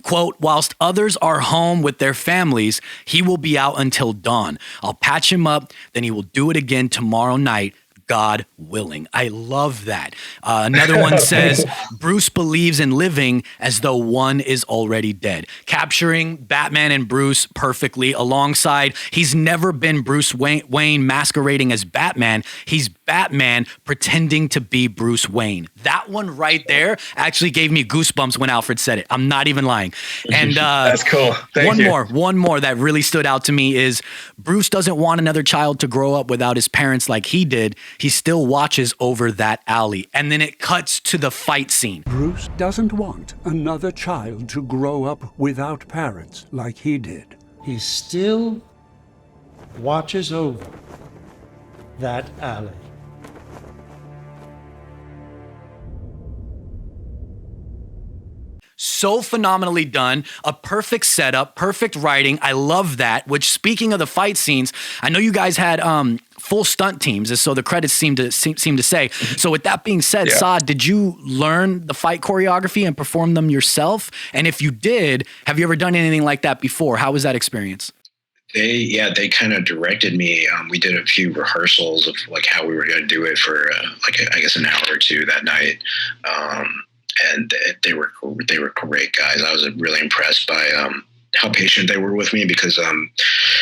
Quote, whilst others are home with their families, he will be out until dawn. I'll patch him up, then he will do it again tomorrow night, God willing. I love that. Another one says, Bruce believes in living as though one is already dead. Capturing Batman and Bruce perfectly alongside, he's never been Bruce Wayne masquerading as Batman. He's Batman pretending to be Bruce Wayne. That one right there actually gave me goosebumps when Alfred said it. I'm not even lying. And that's cool. One more that really stood out to me is Bruce doesn't want another child to grow up without his parents like he did. He still watches over that alley. And then it cuts to the fight scene. Bruce doesn't want another child to grow up without parents like he did. He still watches over that alley. So phenomenally done, a perfect setup, perfect writing. I love that, which speaking of the fight scenes, I know you guys had full stunt teams, so the credits seem to say. So with that being said, Saad, did you learn the fight choreography and perform them yourself? And if you did, have you ever done anything like that before? How was that experience? They kind of directed me. We did a few rehearsals of like how we were going to do it for I guess an hour or two that night. And they were great guys. I was really impressed by how patient they were with me, because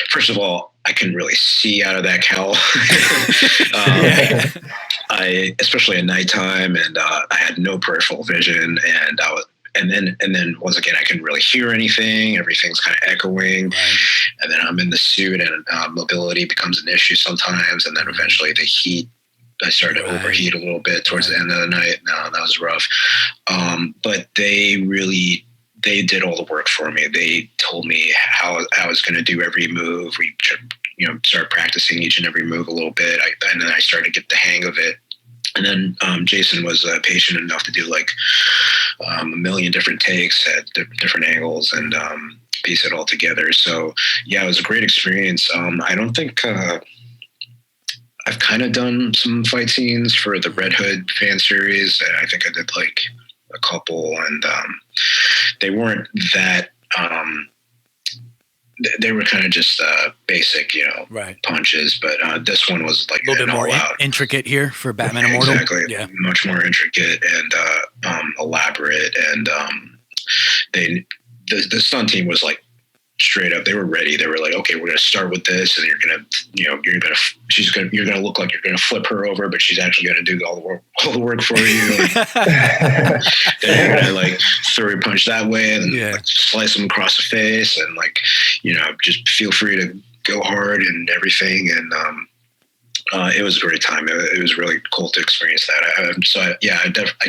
first of all, I couldn't really see out of that cowl. I especially at nighttime, and I had no peripheral vision, and then once again, I couldn't really hear anything. Everything's kind of echoing, and then I'm in the suit, and mobility becomes an issue sometimes, and then eventually the heat. I started to overheat a little bit towards the end of the night. No, that was rough. But they did all the work for me. They told me how I was going to do every move. We, started practicing each and every move a little bit. And then I started to get the hang of it. And then Jason was patient enough to do like a million different takes at different angles and piece it all together. So yeah, it was a great experience. I don't think I've kind of done some fight scenes for the Red Hood fan series. I think I did like a couple, and they weren't that. They were kind of just basic, punches. But this one was like a little bit more intricate here for Batman Immortal. Exactly, much more intricate and elaborate. And the stunt team was like straight up, they were ready. They were like, okay, we're going to start with this, and you're going to look like you're going to flip her over, but she's actually going to do all the work for you. Then you're going to like throw your punch that way and like slice them across the face, and like, just feel free to go hard and everything. And it was a great time. It was really cool to experience that. I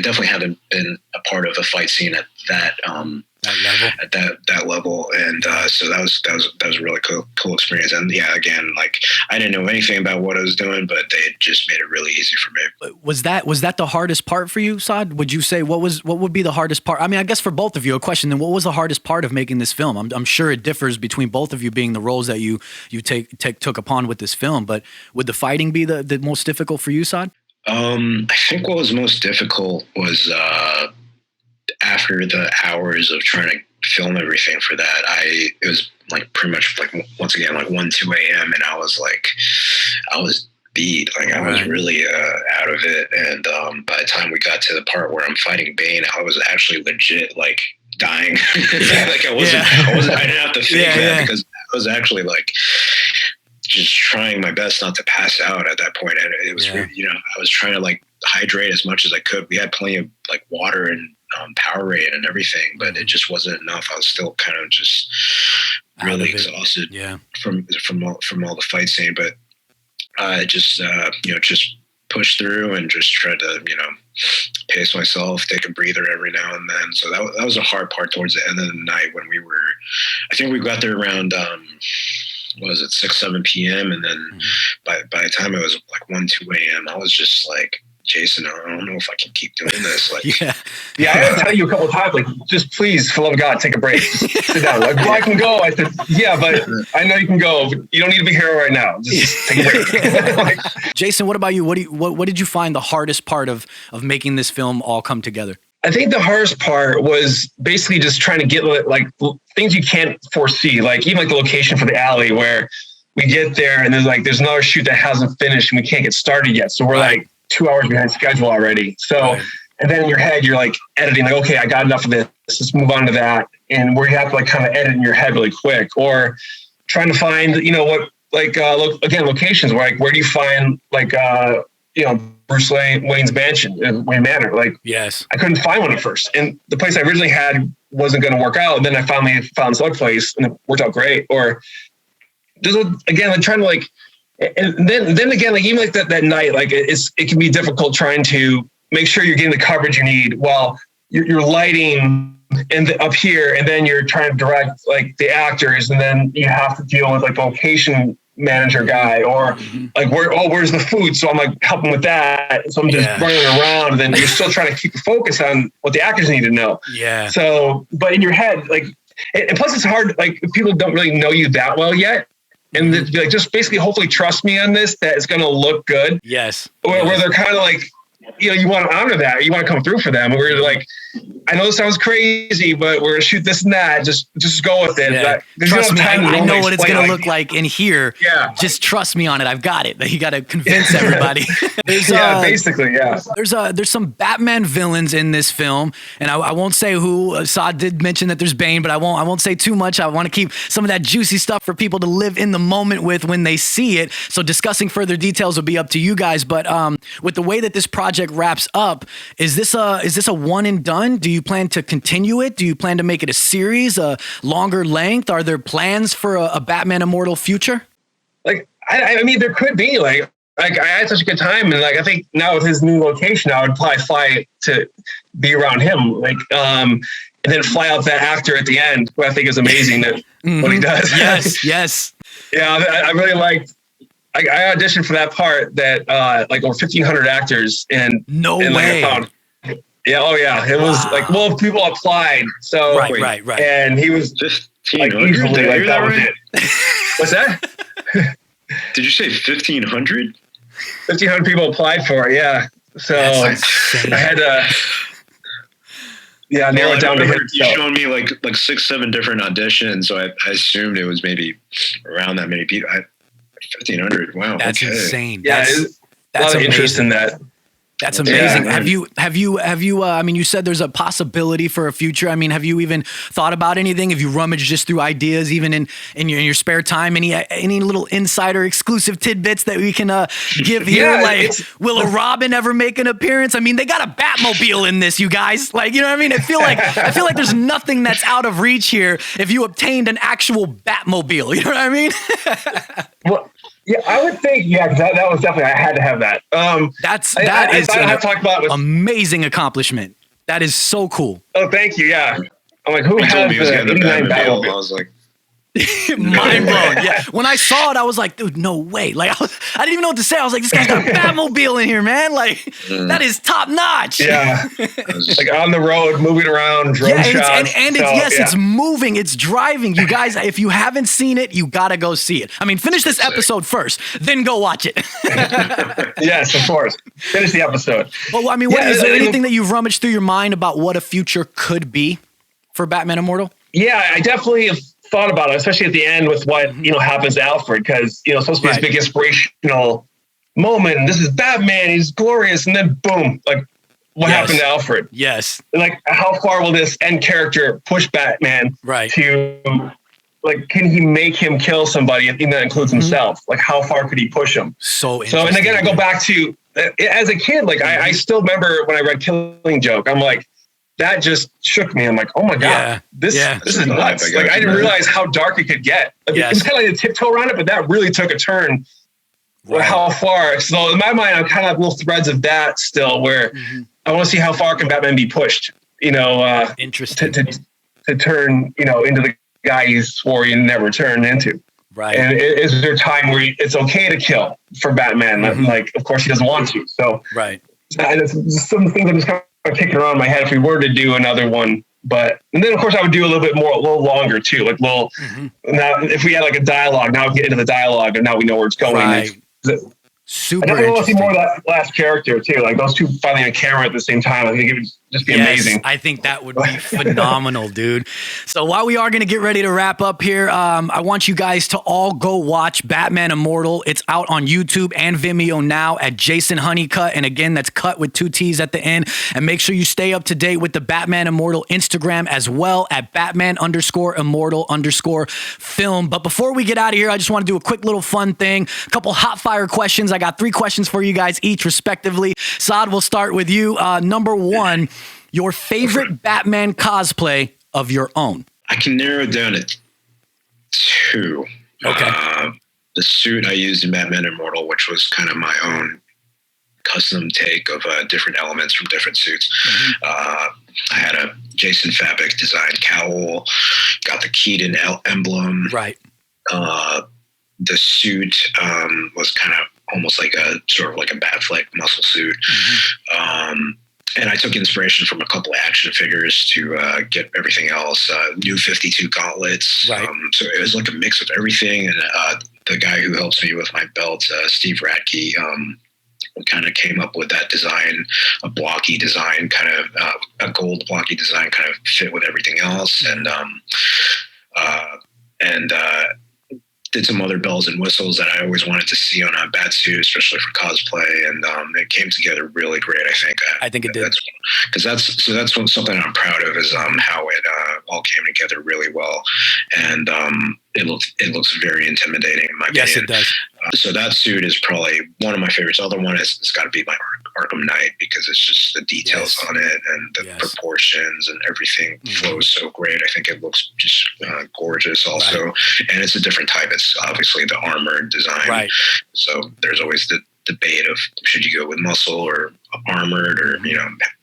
definitely haven't been a part of a fight scene at that level. At that level, and so that was a really cool experience. And again, like, I didn't know anything about what I was doing, but they just made it really easy for me. Was that the hardest part for you, Saad? Would you say what would be the hardest part? I mean, I guess for both of you, a question. Then, what was the hardest part of making this film? I'm sure it differs between both of you, being the roles that you took upon with this film. But would the fighting be the most difficult for you, Saad? I think what was most difficult was after the hours of trying to film everything for that, it was like pretty much like, once again, like 1-2 a.m. and I was beat. Like, I was really out of it. And by the time we got to the part where I'm fighting Bane, I was actually legit like dying. Like, I didn't have to fake that because I was actually like just trying my best not to pass out at that point. And it was, I was trying to like hydrate as much as I could. We had plenty of like water and Powerade and everything, but it just wasn't enough. I was still kind of just really exhausted from all the fight scene, but I just pushed through and just tried to pace myself, take a breather every now and then. So that was a hard part towards the end of the night when I think we got there around 6-7 p.m. and then by the time it was like 1-2 a.m. I was just like, Jason, I don't know if I can keep doing this. Like, I had to tell you a couple of times, like, just please, for the love of God, take a break. Just sit down. Like, well, I can go. I said, yeah, but I know you can go. But you don't need to be here right now. Just take a break. Like, Jason, what about you? What did you find the hardest part of making this film all come together? I think the hardest part was basically just trying to get like things you can't foresee, like even like the location for the alley where we get there and there's another shoot that hasn't finished and we can't get started yet. So we're like 2 hours behind schedule already. So, and then in your head, you're like editing, like, okay, I got enough of this. Let's move on to that. And where you have to like kind of edit in your head really quick, or trying to find, locations where like, where do you find like, Bruce Wayne's mansion, Wayne Manor? Like, yes, I couldn't find one at first. And the place I originally had wasn't going to work out. Then I finally found this other place and it worked out great. Or just again, like trying to like, and then again, like even like that night, like it can be difficult trying to make sure you're getting the coverage you need while you're lighting up here, and then you're trying to direct like the actors, and then you have to deal with like the location manager guy, or like where's the food? So I'm like helping with that. So I'm just running around, and then you're still trying to keep the focus on what the actors need to know. Yeah. So, but in your head, like, and plus it's hard, like people don't really know you that well yet. And like, just basically hopefully trust me on this, that it's going to look good. Yes. Where they're kind of like, you want to honor that. You want to come through for them. We're like, I know this sounds crazy, but we're going to shoot this and that. Just go with it. Yeah. Trust me, I know what it's going to look like in here. Yeah. Just trust me on it. I've got it. You got to convince everybody. Basically. There's some Batman villains in this film, and I won't say who. Saad did mention that there's Bane, but I won't say too much. I want to keep some of that juicy stuff for people to live in the moment with when they see it. So discussing further details will be up to you guys. But with the way that this project wraps up, is this a one and done? Do you plan to continue it? Do you plan to make it a series, a longer length? Are there plans for a Batman Immortal future? Like, I mean, there could be like I had such a good time, and like I think now with his new location, I would probably fly to be around him, like and then fly out that actor at the end, who I think is amazing that what he does. Yes. Yeah, I really liked. I auditioned for that part that like over 1,500 actors, and way. It was like, well, people applied, so right, and he was just like easily like that was it. What's that? Did you say 1,500? 1,500 people applied for it. Yeah, so I had to. Yeah, narrow it down to him. You showing me like 6-7 different auditions, so I assumed it was maybe around that many people. 1,500. Wow, that's insane. Yeah, that's a lot of interest in that. That's amazing. Yeah. Have you? I mean, you said there's a possibility for a future. I mean, have you even thought about anything? Have you rummaged just through ideas, even in your spare time? Any little insider exclusive tidbits that we can give here? Yeah, Like, will a Robin ever make an appearance? I mean, they got a Batmobile in this, you guys. Like, you know what I mean? I feel like there's nothing that's out of reach here if you obtained an actual Batmobile. You know what I mean? Well, yeah, I would think, that was definitely, I had to have that. That is I've talked about it with, amazing accomplishment. That is so cool. oh, thank you. Yeah. I'm like, who He has told me he was the getting the 89 Batmobile. I Batmobile? was like, Mind blown. Yeah. When I saw it, I was like, dude, no way. Like, I didn't even know what to say. I was like, this guy's got a Batmobile in here, man. Like, that is top notch. Yeah. Like on the road, moving around, drone shots. It's moving, it's driving. You guys, if you haven't seen it, you gotta go see it. I mean, finish this episode first, then go watch it. Yes, of course. Finish the episode. Well, I mean, is there anything that you've rummaged through your mind about what a future could be for Batman Immortal? Yeah, I definitely have thought about it, especially at the end with what, happens to Alfred, because, it's supposed to be this big inspirational moment. This is Batman. He's glorious. And then boom, like what happened to Alfred? Yes. Like, how far will this end character push Batman to, like, can he make him kill somebody? And that includes himself. Like, how far could he push him? So interesting. And again, I go back to, as a kid, like, I still remember when I read Killing Joke, I'm like, that just shook me. I'm like, oh my God, this is nuts. Like, I didn't realize how dark it could get. It was kind of like a tiptoe around it, but that really took a turn. How far? So in my mind, I'm kind of have little threads of that still, where I want to see how far can Batman be pushed, interesting to turn, into the guy he swore he'd never turn into. Right. And is there a time where it's okay to kill for Batman? Like, of course he doesn't want to. So it's some things I'm just kind of kicking around in my head if we were to do another one. And then of course I would do a little longer too. Like, now if we had like a dialogue, now we get into the dialogue and now we know where it's going. Right. Super I definitely want to interesting. see more of that last character too. Like those two fighting on camera at the same time. I think it would just be amazing. I think that would be phenomenal, dude. So while we are going to get ready to wrap up here, I want you guys to all go watch Batman Immortal. It's out on YouTube and Vimeo now at Jason Honeycutt. And again, that's cut with 2 T's at the end. And make sure you stay up to date with the Batman Immortal Instagram as well at Batman_Immortal_film. But before we get out of here, I just want to do a quick little fun thing. A couple hot fire questions. I got 3 questions for you guys each respectively. Saad, we'll start with you. Number 1, your favorite Batman cosplay of your own. I can narrow it down to 2. Okay. The suit I used in Batman Immortal, which was kind of my own custom take of different elements from different suits. I had a Jason Fabrik designed cowl, got the Keaton emblem. Right. The suit was kind of almost like a sort of like a Batfleck muscle suit. And I took inspiration from a couple of action figures to get everything else. New 52 gauntlets. Right. So it was like a mix of everything. And the guy who helps me with my belt, Steve Radke, kind of came up with that design, a blocky design, kind of a gold blocky design, kind of fit with everything else. And did some other bells and whistles that I always wanted to see on a Batsuit, especially for cosplay, and it came together really great. I think it did. That's something I'm proud of is how it all came together really well, and it looks very intimidating in my opinion. Yes, it does. So that suit is probably one of my favorites. The other one is it's got to be my Arkham Knight because it's just the details on it and the proportions and everything flows so great. I think it looks just gorgeous also. And it's a different type. It's obviously the armored design. Right. So there's always the debate of should you go with muscle or armored or,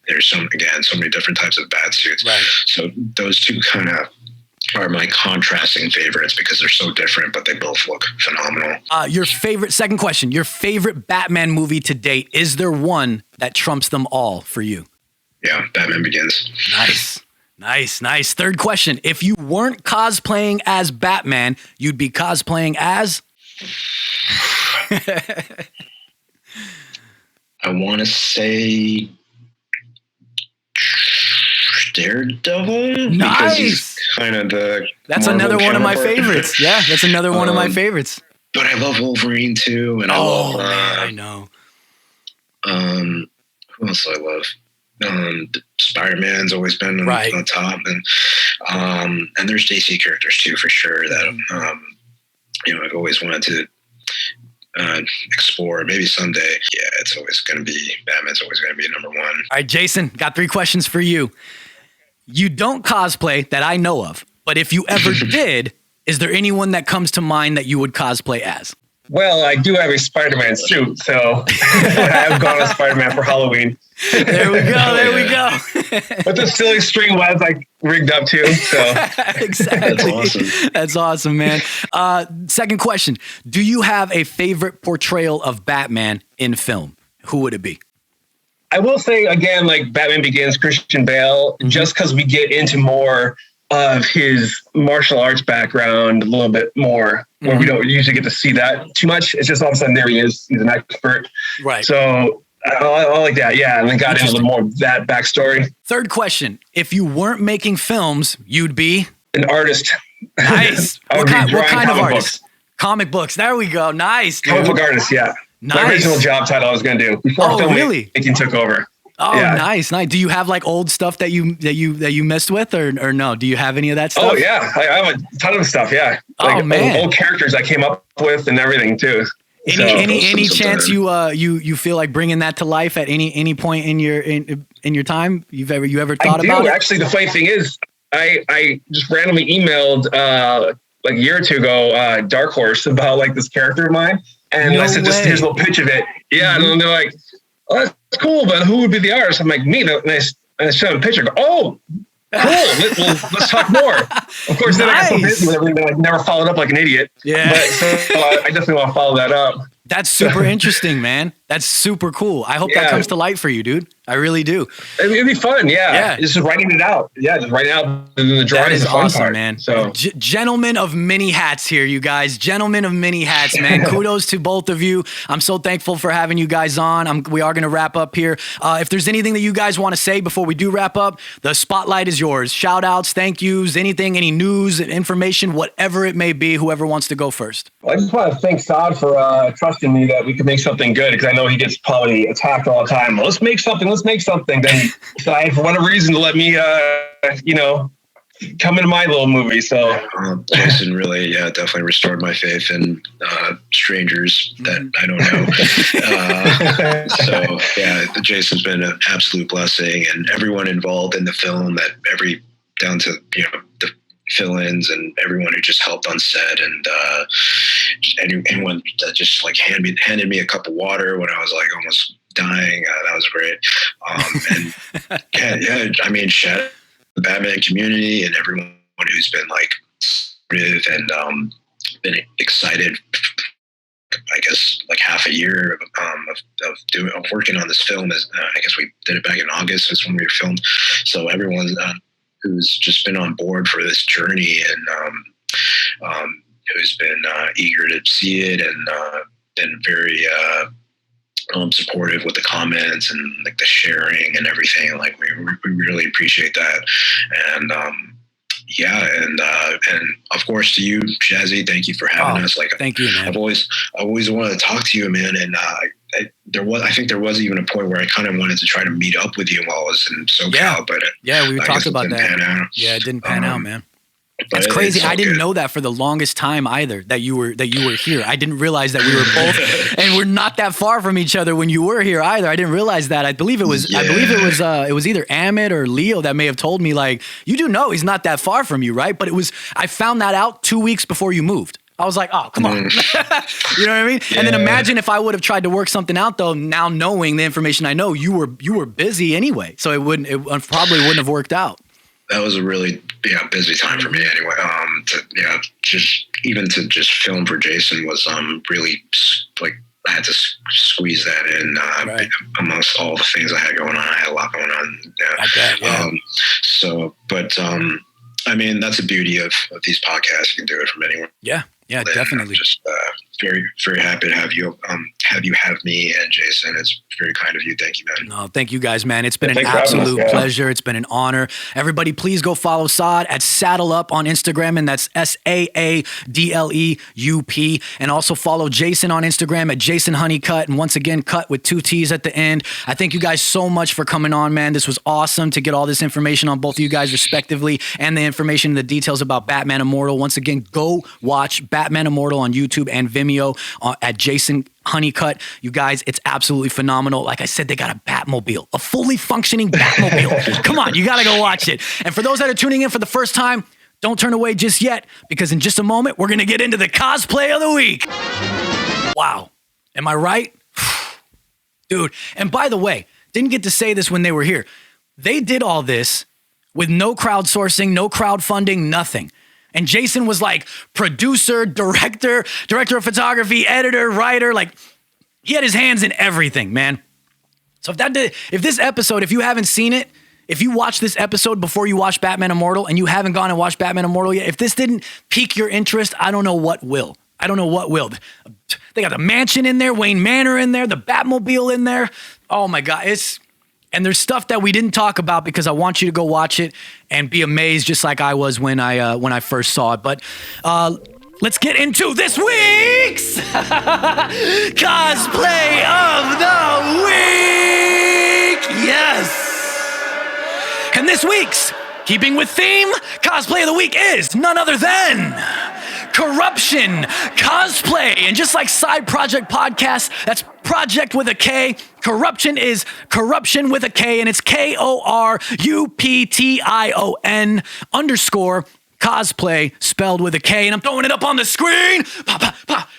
there's so many different types of bat suits. Right. So those two kind of are my contrasting favorites because they're so different, but they both look phenomenal. Second question, your favorite Batman movie to date, is there one that trumps them all for you? Yeah, Batman Begins. Nice. Third question, if you weren't cosplaying as Batman, you'd be cosplaying as? I want to say Daredevil. Nice. Kind of that's another one of my favorites. Yeah, that's another one of my favorites. But I love Wolverine too, and I love. Man, I know. who else do I love? Spider-Man's always been on the top, and there's DC characters too, for sure, that I've always wanted to explore. Maybe someday. Yeah, it's always going to be Batman's always going to be number one. All right, Jason, got 3 questions for you. You don't cosplay that I know of, but if you ever did, is there anyone that comes to mind that you would cosplay as? Well, I do have a Spider-Man suit, so I have gone as Spider-Man for Halloween. There we go. With the silly string webs like rigged up too. So exactly. That's awesome, man. Second question. Do you have a favorite portrayal of Batman in film? Who would it be? I will say again, like Batman Begins, Christian Bale, just because we get into more of his martial arts background a little bit more, where we don't usually get to see that too much. It's just all of a sudden there he is. He's an expert. Right. So I like that. Yeah. And then got into a little more of that backstory. Third question. If you weren't making films, you'd be? An artist. Nice. What kind of artist? Comic books. There we go. Nice, dude. Comic book artist, yeah. Nice. My original job title I was going to do before filmmaking took over. Oh, yeah. Nice. Do you have like old stuff that you messed with, or no? Do you have any of that stuff? Oh yeah, I have a ton of stuff. Yeah, like man, old characters I came up with and everything too. Any chance you feel like bringing that to life at any point in your time? You ever thought about it? Actually, the funny thing is, I just randomly emailed like a year or two ago Dark Horse about like this character of mine, and I said, here's a little pitch of it. Yeah, and they're like, oh, that's cool, but who would be the artist? I'm like, me. And I showed them a picture. Go, oh, cool. Let's talk more. Of course, then I got so busy with everything that I never followed up like an idiot. Yeah. But so I definitely want to follow that up. That's super interesting, man. That's super cool. I hope that comes to light for you, dude. I really do. It'd be fun, yeah. Just writing it out. Yeah, just writing it out. And the drawing is the fun awesome, part, man. So, gentlemen of many hats here, you guys. Gentlemen of many hats, man. Kudos to both of you. I'm so thankful for having you guys on. We are going to wrap up here. If there's anything that you guys want to say before we do wrap up, the spotlight is yours. Shout outs, thank yous, anything, any news, information, whatever it may be. Whoever wants to go first. Well, I just want to thank Saad for trusting me that we could make something good, because I know he gets probably attacked all the time. Let's make something. Then decide for whatever reason to let me, come into my little movie. So Jason really, definitely restored my faith in strangers that I don't know. So Jason's been an absolute blessing, and everyone involved in the film, down to the fill-ins and everyone who just helped on set, and anyone that just like handed me a cup of water when I was like almost dying. That was great. I mean, shout out the Batman community and everyone who's been like supportive and been excited. I guess like half a year of working on this film. I guess we did it back in August. That's when we filmed. So everyone who's just been on board for this journey and who's been eager to see it and been very supportive with the comments and like the sharing and everything. Like we really appreciate that. And and of course to you, Jazzy, thank you for having us. Like, thank you, man. I've always wanted to talk to you, man. And I think there was even a point where I kind of wanted to try to meet up with you while I was in SoCal, but we talked about that. Yeah, it didn't pan out, man. That's crazy. I didn't know that for the longest time either, that you were here. I didn't realize that we were both, and we're not that far from each other when you were here either. I didn't realize that. I believe it was it was either Amit or Leo that may have told me, like, you do know he's not that far from you, right? But I found that out 2 weeks before you moved. I was like, oh, come on. You know what I mean? Yeah. And then imagine if I would have tried to work something out, though, now knowing the information I know, you were busy anyway. So it probably wouldn't have worked out. That was a really busy time for me anyway. To film for Jason was really like I had to squeeze that in amongst all the things I had going on. I had a lot going on. I bet, yeah. I mean, that's the beauty of these podcasts. You can do it from anywhere. Yeah, definitely. very, very happy to have you have me and Jason. It's very kind of you. Thank you, man. No, thank you guys, man. It's been an thanks for having us, absolute pleasure. It's been an honor. Everybody, please go follow Saad at SaadleUp on Instagram, and that's SaadleUp. And also follow Jason on Instagram at JasonHoneycutt. And once again, cut with 2 T's at the end. I thank you guys so much for coming on, man. This was awesome to get all this information on both of you guys respectively, and the information and the details about Batman Immortal. Once again, go watch Batman Immortal on YouTube and Vimeo at Jason Honeycutt. You guys, it's absolutely phenomenal. Like I said, they got a Batmobile, a fully functioning Batmobile. Come on, you got to go watch it. And for those that are tuning in for the first time, don't turn away just yet, because in just a moment, we're going to get into the cosplay of the week. Wow. Am I right? Dude. And by the way, didn't get to say this when they were here. They did all this with no crowdsourcing, no crowdfunding, nothing. And Jason was like producer, director of photography, editor, writer. Like, he had his hands in everything, man. So if this episode, if you haven't seen it, if you watch this episode before you watch Batman Immortal and you haven't gone and watched Batman Immortal yet, if this didn't pique your interest, I don't know what will. I don't know what will. They got the mansion in there, Wayne Manor in there, the Batmobile in there. Oh my God, and there's stuff that we didn't talk about because I want you to go watch it and be amazed, just like I was when I first saw it. But let's get into this week's cosplay of the week. Yes. And this week's, keeping with theme, cosplay of the week is none other than Corruption Cosplay. And just like Side Projekt Podcast, that's project with a K. Corruption is corruption with a K, and it's KORUPTION_ cosplay spelled with a K. And I'm throwing it up on the screen.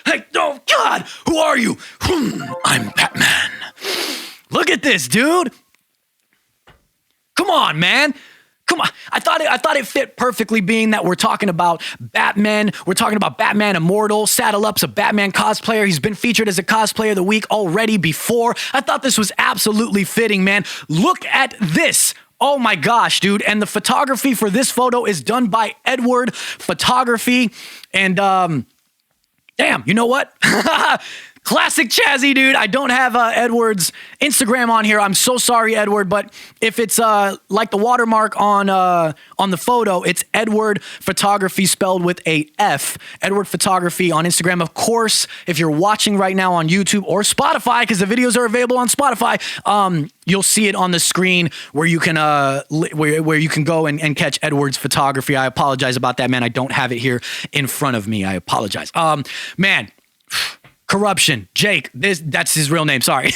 Hey, oh God, who are you? I'm Batman. Look at this, dude. Come on, man. Come on. I thought it fit perfectly, being that we're talking about Batman. We're talking about Batman Immortal. SaadleUp's a Batman cosplayer. He's been featured as a cosplayer of the week already before. I thought this was absolutely fitting, man. Look at this. Oh my gosh, dude. And the photography for this photo is done by Edward Photography. And damn, you know what? Classic Chazzy, dude. I don't have Edward's Instagram on here. I'm so sorry, Edward. But if it's like the watermark on the photo, it's Edward Photography spelled with a F. Edward Photography on Instagram. Of course, if you're watching right now on YouTube or Spotify, because the videos are available on Spotify, you'll see it on the screen where you can where you can go and catch Edward's photography. I apologize about that, man. I don't have it here in front of me. I apologize. Man. Corruption, Jake, that's his real name, sorry.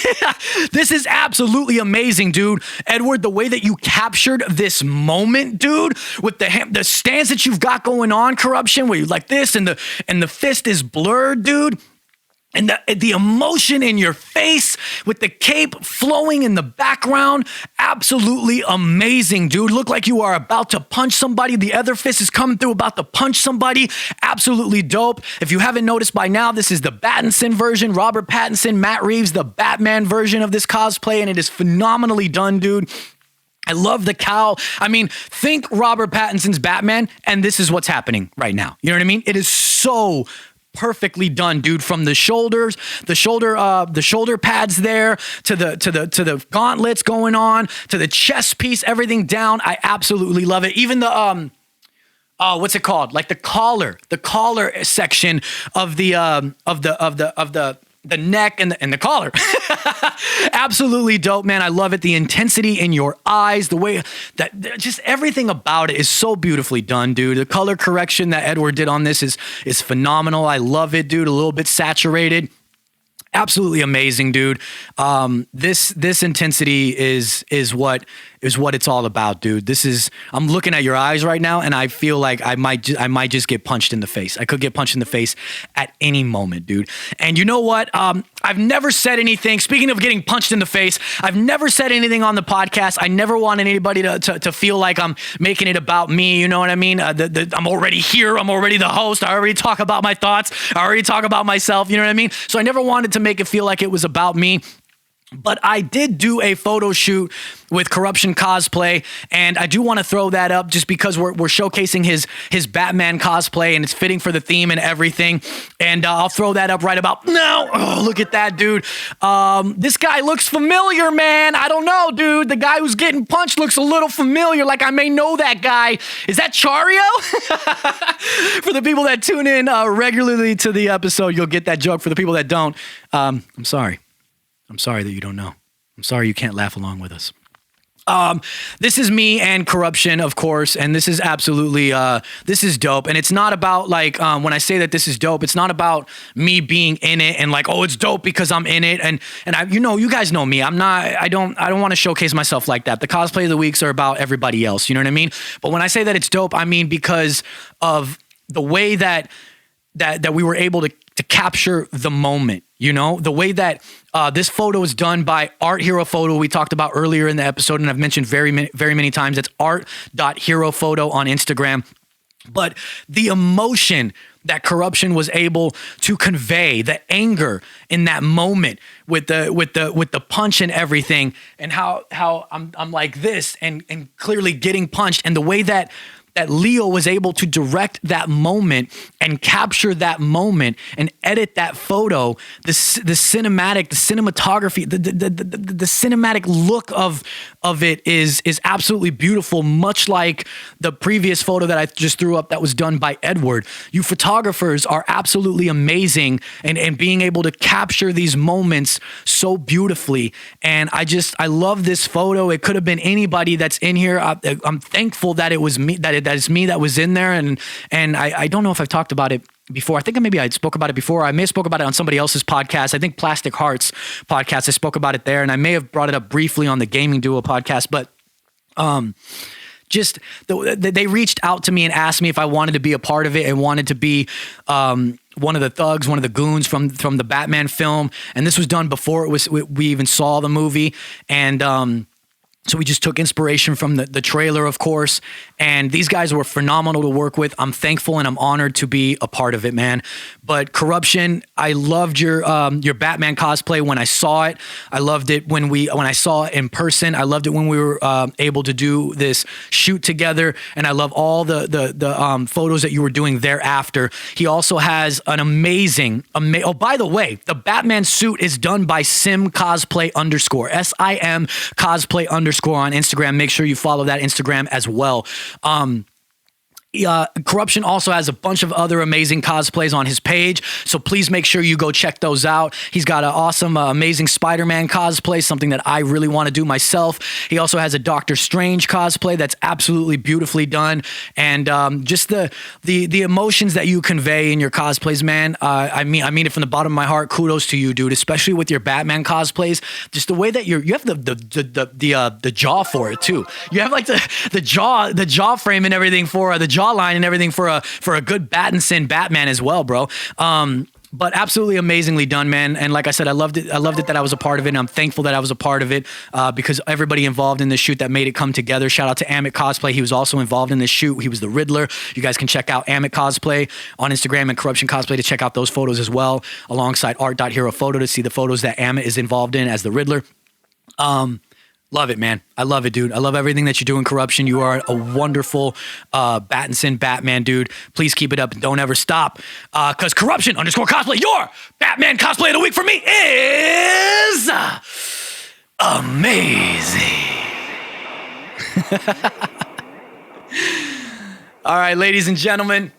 This is absolutely amazing, dude. Edward, the way that you captured this moment, dude, with the stance that you've got going on, Corruption, where you like this and the fist is blurred, dude. And the emotion in your face with the cape flowing in the background, absolutely amazing, dude. Look like you are about to punch somebody. The other fist is coming through, about to punch somebody. Absolutely dope. If you haven't noticed by now, this is the Pattinson version. Robert Pattinson, Matt Reeves, the Batman version of this cosplay, and it is phenomenally done, dude. I love the cowl. I mean, think Robert Pattinson's Batman, and this is what's happening right now. You know what I mean? It is so perfectly done, dude. From the shoulders, the shoulder pads there to the gauntlets going on to the chest piece, everything down. I absolutely love it. Even the what's it called? Like the collar section of the neck and the collar. Absolutely dope, man. I love it. The intensity in your eyes, the way that just everything about it is so beautifully done, dude. The color correction that Edward did on this is phenomenal. I love it, dude. A little bit saturated. Absolutely amazing, dude. This intensity is what it's all about, dude. I'm looking at your eyes right now, and I feel like I might just get punched in the face. I could get punched in the face at any moment, dude. And you know what? I've never said anything. Speaking of getting punched in the face, I've never said anything on the podcast. I never wanted anybody to feel like I'm making it about me. You know what I mean? I'm already here. I'm already the host. I already talk about my thoughts. I already talk about myself. You know what I mean? So I never wanted to make it feel like it was about me. But I did do a photo shoot with Corruption Cosplay, and I do want to throw that up just because we're showcasing his Batman cosplay, and it's fitting for the theme and everything. And I'll throw that up right about now. Oh, look at that, dude. This guy looks familiar, man. I don't know, dude. The guy who's getting punched looks a little familiar, like I may know that guy. Is that Chario? For the people that tune in regularly to the episode, you'll get that joke. For the people that don't, I'm sorry. I'm sorry that you don't know. I'm sorry you can't laugh along with us. This is me and Corruption, of course, and this is absolutely, this is dope. And it's not about like, when I say that this is dope, it's not about me being in it and like, oh, it's dope because I'm in it. And I, you guys know me. I don't want to showcase myself like that. The cosplay of the weeks are about everybody else. You know what I mean? But when I say that it's dope, I mean because of the way that we were able to capture the moment, the way that this photo is done by Art Hero Photo. We talked about earlier in the episode, and I've mentioned very many times. It's art.herophoto on Instagram. But the emotion that Corruption was able to convey, the anger in that moment with the punch and everything, and how I'm like this and clearly getting punched, and the way that Leo was able to direct that moment and capture that moment and edit that photo, the cinematic, the cinematography, the cinematic look of it is absolutely beautiful, much like the previous photo that I just threw up that was done by Edward. You photographers are absolutely amazing and being able to capture these moments so beautifully. And I love this photo. It could have been anybody that's in here. I'm thankful that it was me, that it's me that was in there. And I don't know if I've talked about it before. I think maybe I spoke about it before. I may have spoke about it on somebody else's podcast. I think Plastic Hearts podcast. I spoke about it there, and I may have brought it up briefly on the Gaming Duo podcast, but they reached out to me and asked me if I wanted to be a part of it and wanted to be one of the thugs, one of the goons from the Batman film. And this was done before we even saw the movie. And so we just took inspiration from the trailer, of course, and these guys were phenomenal to work with. I'm thankful and I'm honored to be a part of it, man. But Corruption, I loved your Batman cosplay when I saw it. I loved it when I saw it in person. I loved it when we were able to do this shoot together, and I love all the photos that you were doing thereafter. He also has an amazing. Oh, by the way, the Batman suit is done by Sim Cosplay _ SIM Cosplay _ on Instagram. Make sure you follow that Instagram as well. Corruption also has a bunch of other amazing cosplays on his page, so please make sure you go check those out. He's got an awesome, amazing Spider-Man cosplay, something that I really want to do myself. He also has a Doctor Strange cosplay that's absolutely beautifully done, and just the emotions that you convey in your cosplays, man. I mean it from the bottom of my heart. Kudos to you, dude, especially with your Batman cosplays. Just the way that you have the jaw for it too. You have like the jaw frame and everything for the jawline and everything for a good Battinson Batman as well, bro. But absolutely amazingly done, man. And like I said, I loved it that I was a part of it, and I'm thankful that I was a part of it because everybody involved in this shoot that made it come together. Shout out to Amit Cosplay. He was also involved in this shoot. He was the Riddler. You guys can check out Amit Cosplay on Instagram and Corruption Cosplay to check out those photos as well, alongside art.herophoto to see the photos that Amit is involved in as the Riddler. Love it, man. I love it, dude. I love everything that you do in Corruption. You are a wonderful Battinson Batman, dude. Please keep it up and don't ever stop. Because Corruption _ cosplay, your Batman cosplay of the week for me is amazing. All right, ladies and gentlemen.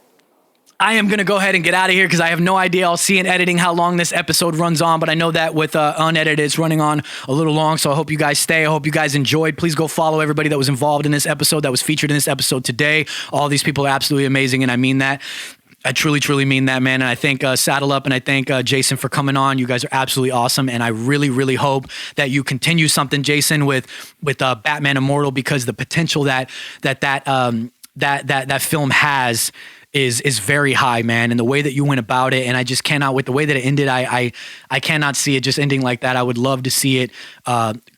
I am going to go ahead and get out of here because I have no idea. I'll see in editing how long this episode runs on, but I know that with unedited, it's running on a little long, so I hope you guys stay. I hope you guys enjoyed. Please go follow everybody that was involved in this episode, that was featured in this episode today. All these people are absolutely amazing, and I mean that. I truly, truly mean that, man. And I thank SaadleUp and I thank Jason for coming on. You guys are absolutely awesome, and I really, really hope that you continue something, Jason, with Batman Immortal, because the potential that film has is very high, man. And the way that you went about it, and I just cannot, with the way that it ended, I cannot see it just ending like that. I would love to see it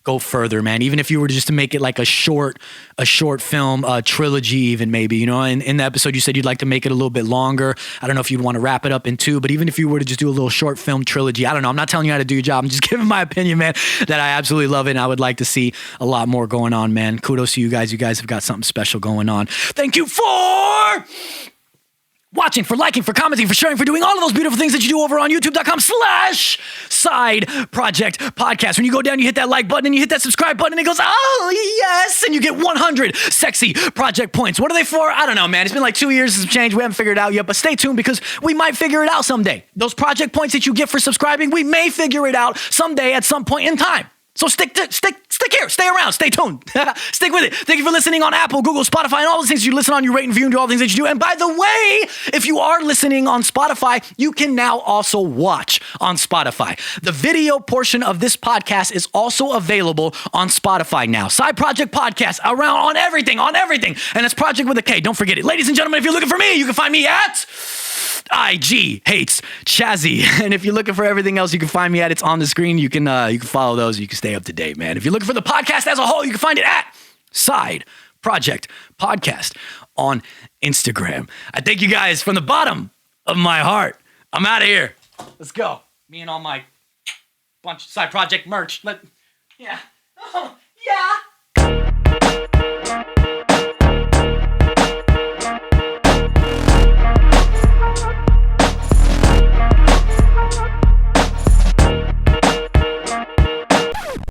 go further, man. Even if you were just to make it like a short film, trilogy even maybe, you know, in the episode you said you'd like to make it a little bit longer. I don't know if you'd want to wrap it up in 2, but even if you were to just do a little short film trilogy, I don't know. I'm not telling you how to do your job. I'm just giving my opinion, man, that I absolutely love it. And I would like to see a lot more going on, man. Kudos to you guys. You guys have got something special going on. Thank you for watching, for liking, for commenting, for sharing, for doing all of those beautiful things that you do over on youtube.com/Side Projekt Podcast. When you go down, you hit that like button and you hit that subscribe button and it goes, oh yes, and you get 100 sexy project points. What are they for? I don't know, man. It's been like 2 years since change. We haven't figured it out yet, but stay tuned because we might figure it out someday. Those project points that you get for subscribing, we may figure it out someday at some point in time. So stick here, stay around, stay tuned, stick with it. Thank you for listening on Apple, Google, Spotify, and all the things you listen on. You rate and review and do all the things that you do. And by the way, if you are listening on Spotify, you can now also watch on Spotify. The video portion of this podcast is also available on Spotify now. Side Projekt Podcast, around on everything, and it's Project with a K. Don't forget it, ladies and gentlemen. If you're looking for me, you can find me at IG Hates Chazzy. And if you're looking for everything else, you can find me at, it's on the screen. You can follow those. You can stay up to date, man. If you're looking for the podcast as a whole, you can find it at Side Projekt Podcast on Instagram. I thank you guys from the bottom of my heart. I'm out of here. Let's go. Me and all my bunch of Side Projekt merch. Yeah. Oh, yeah.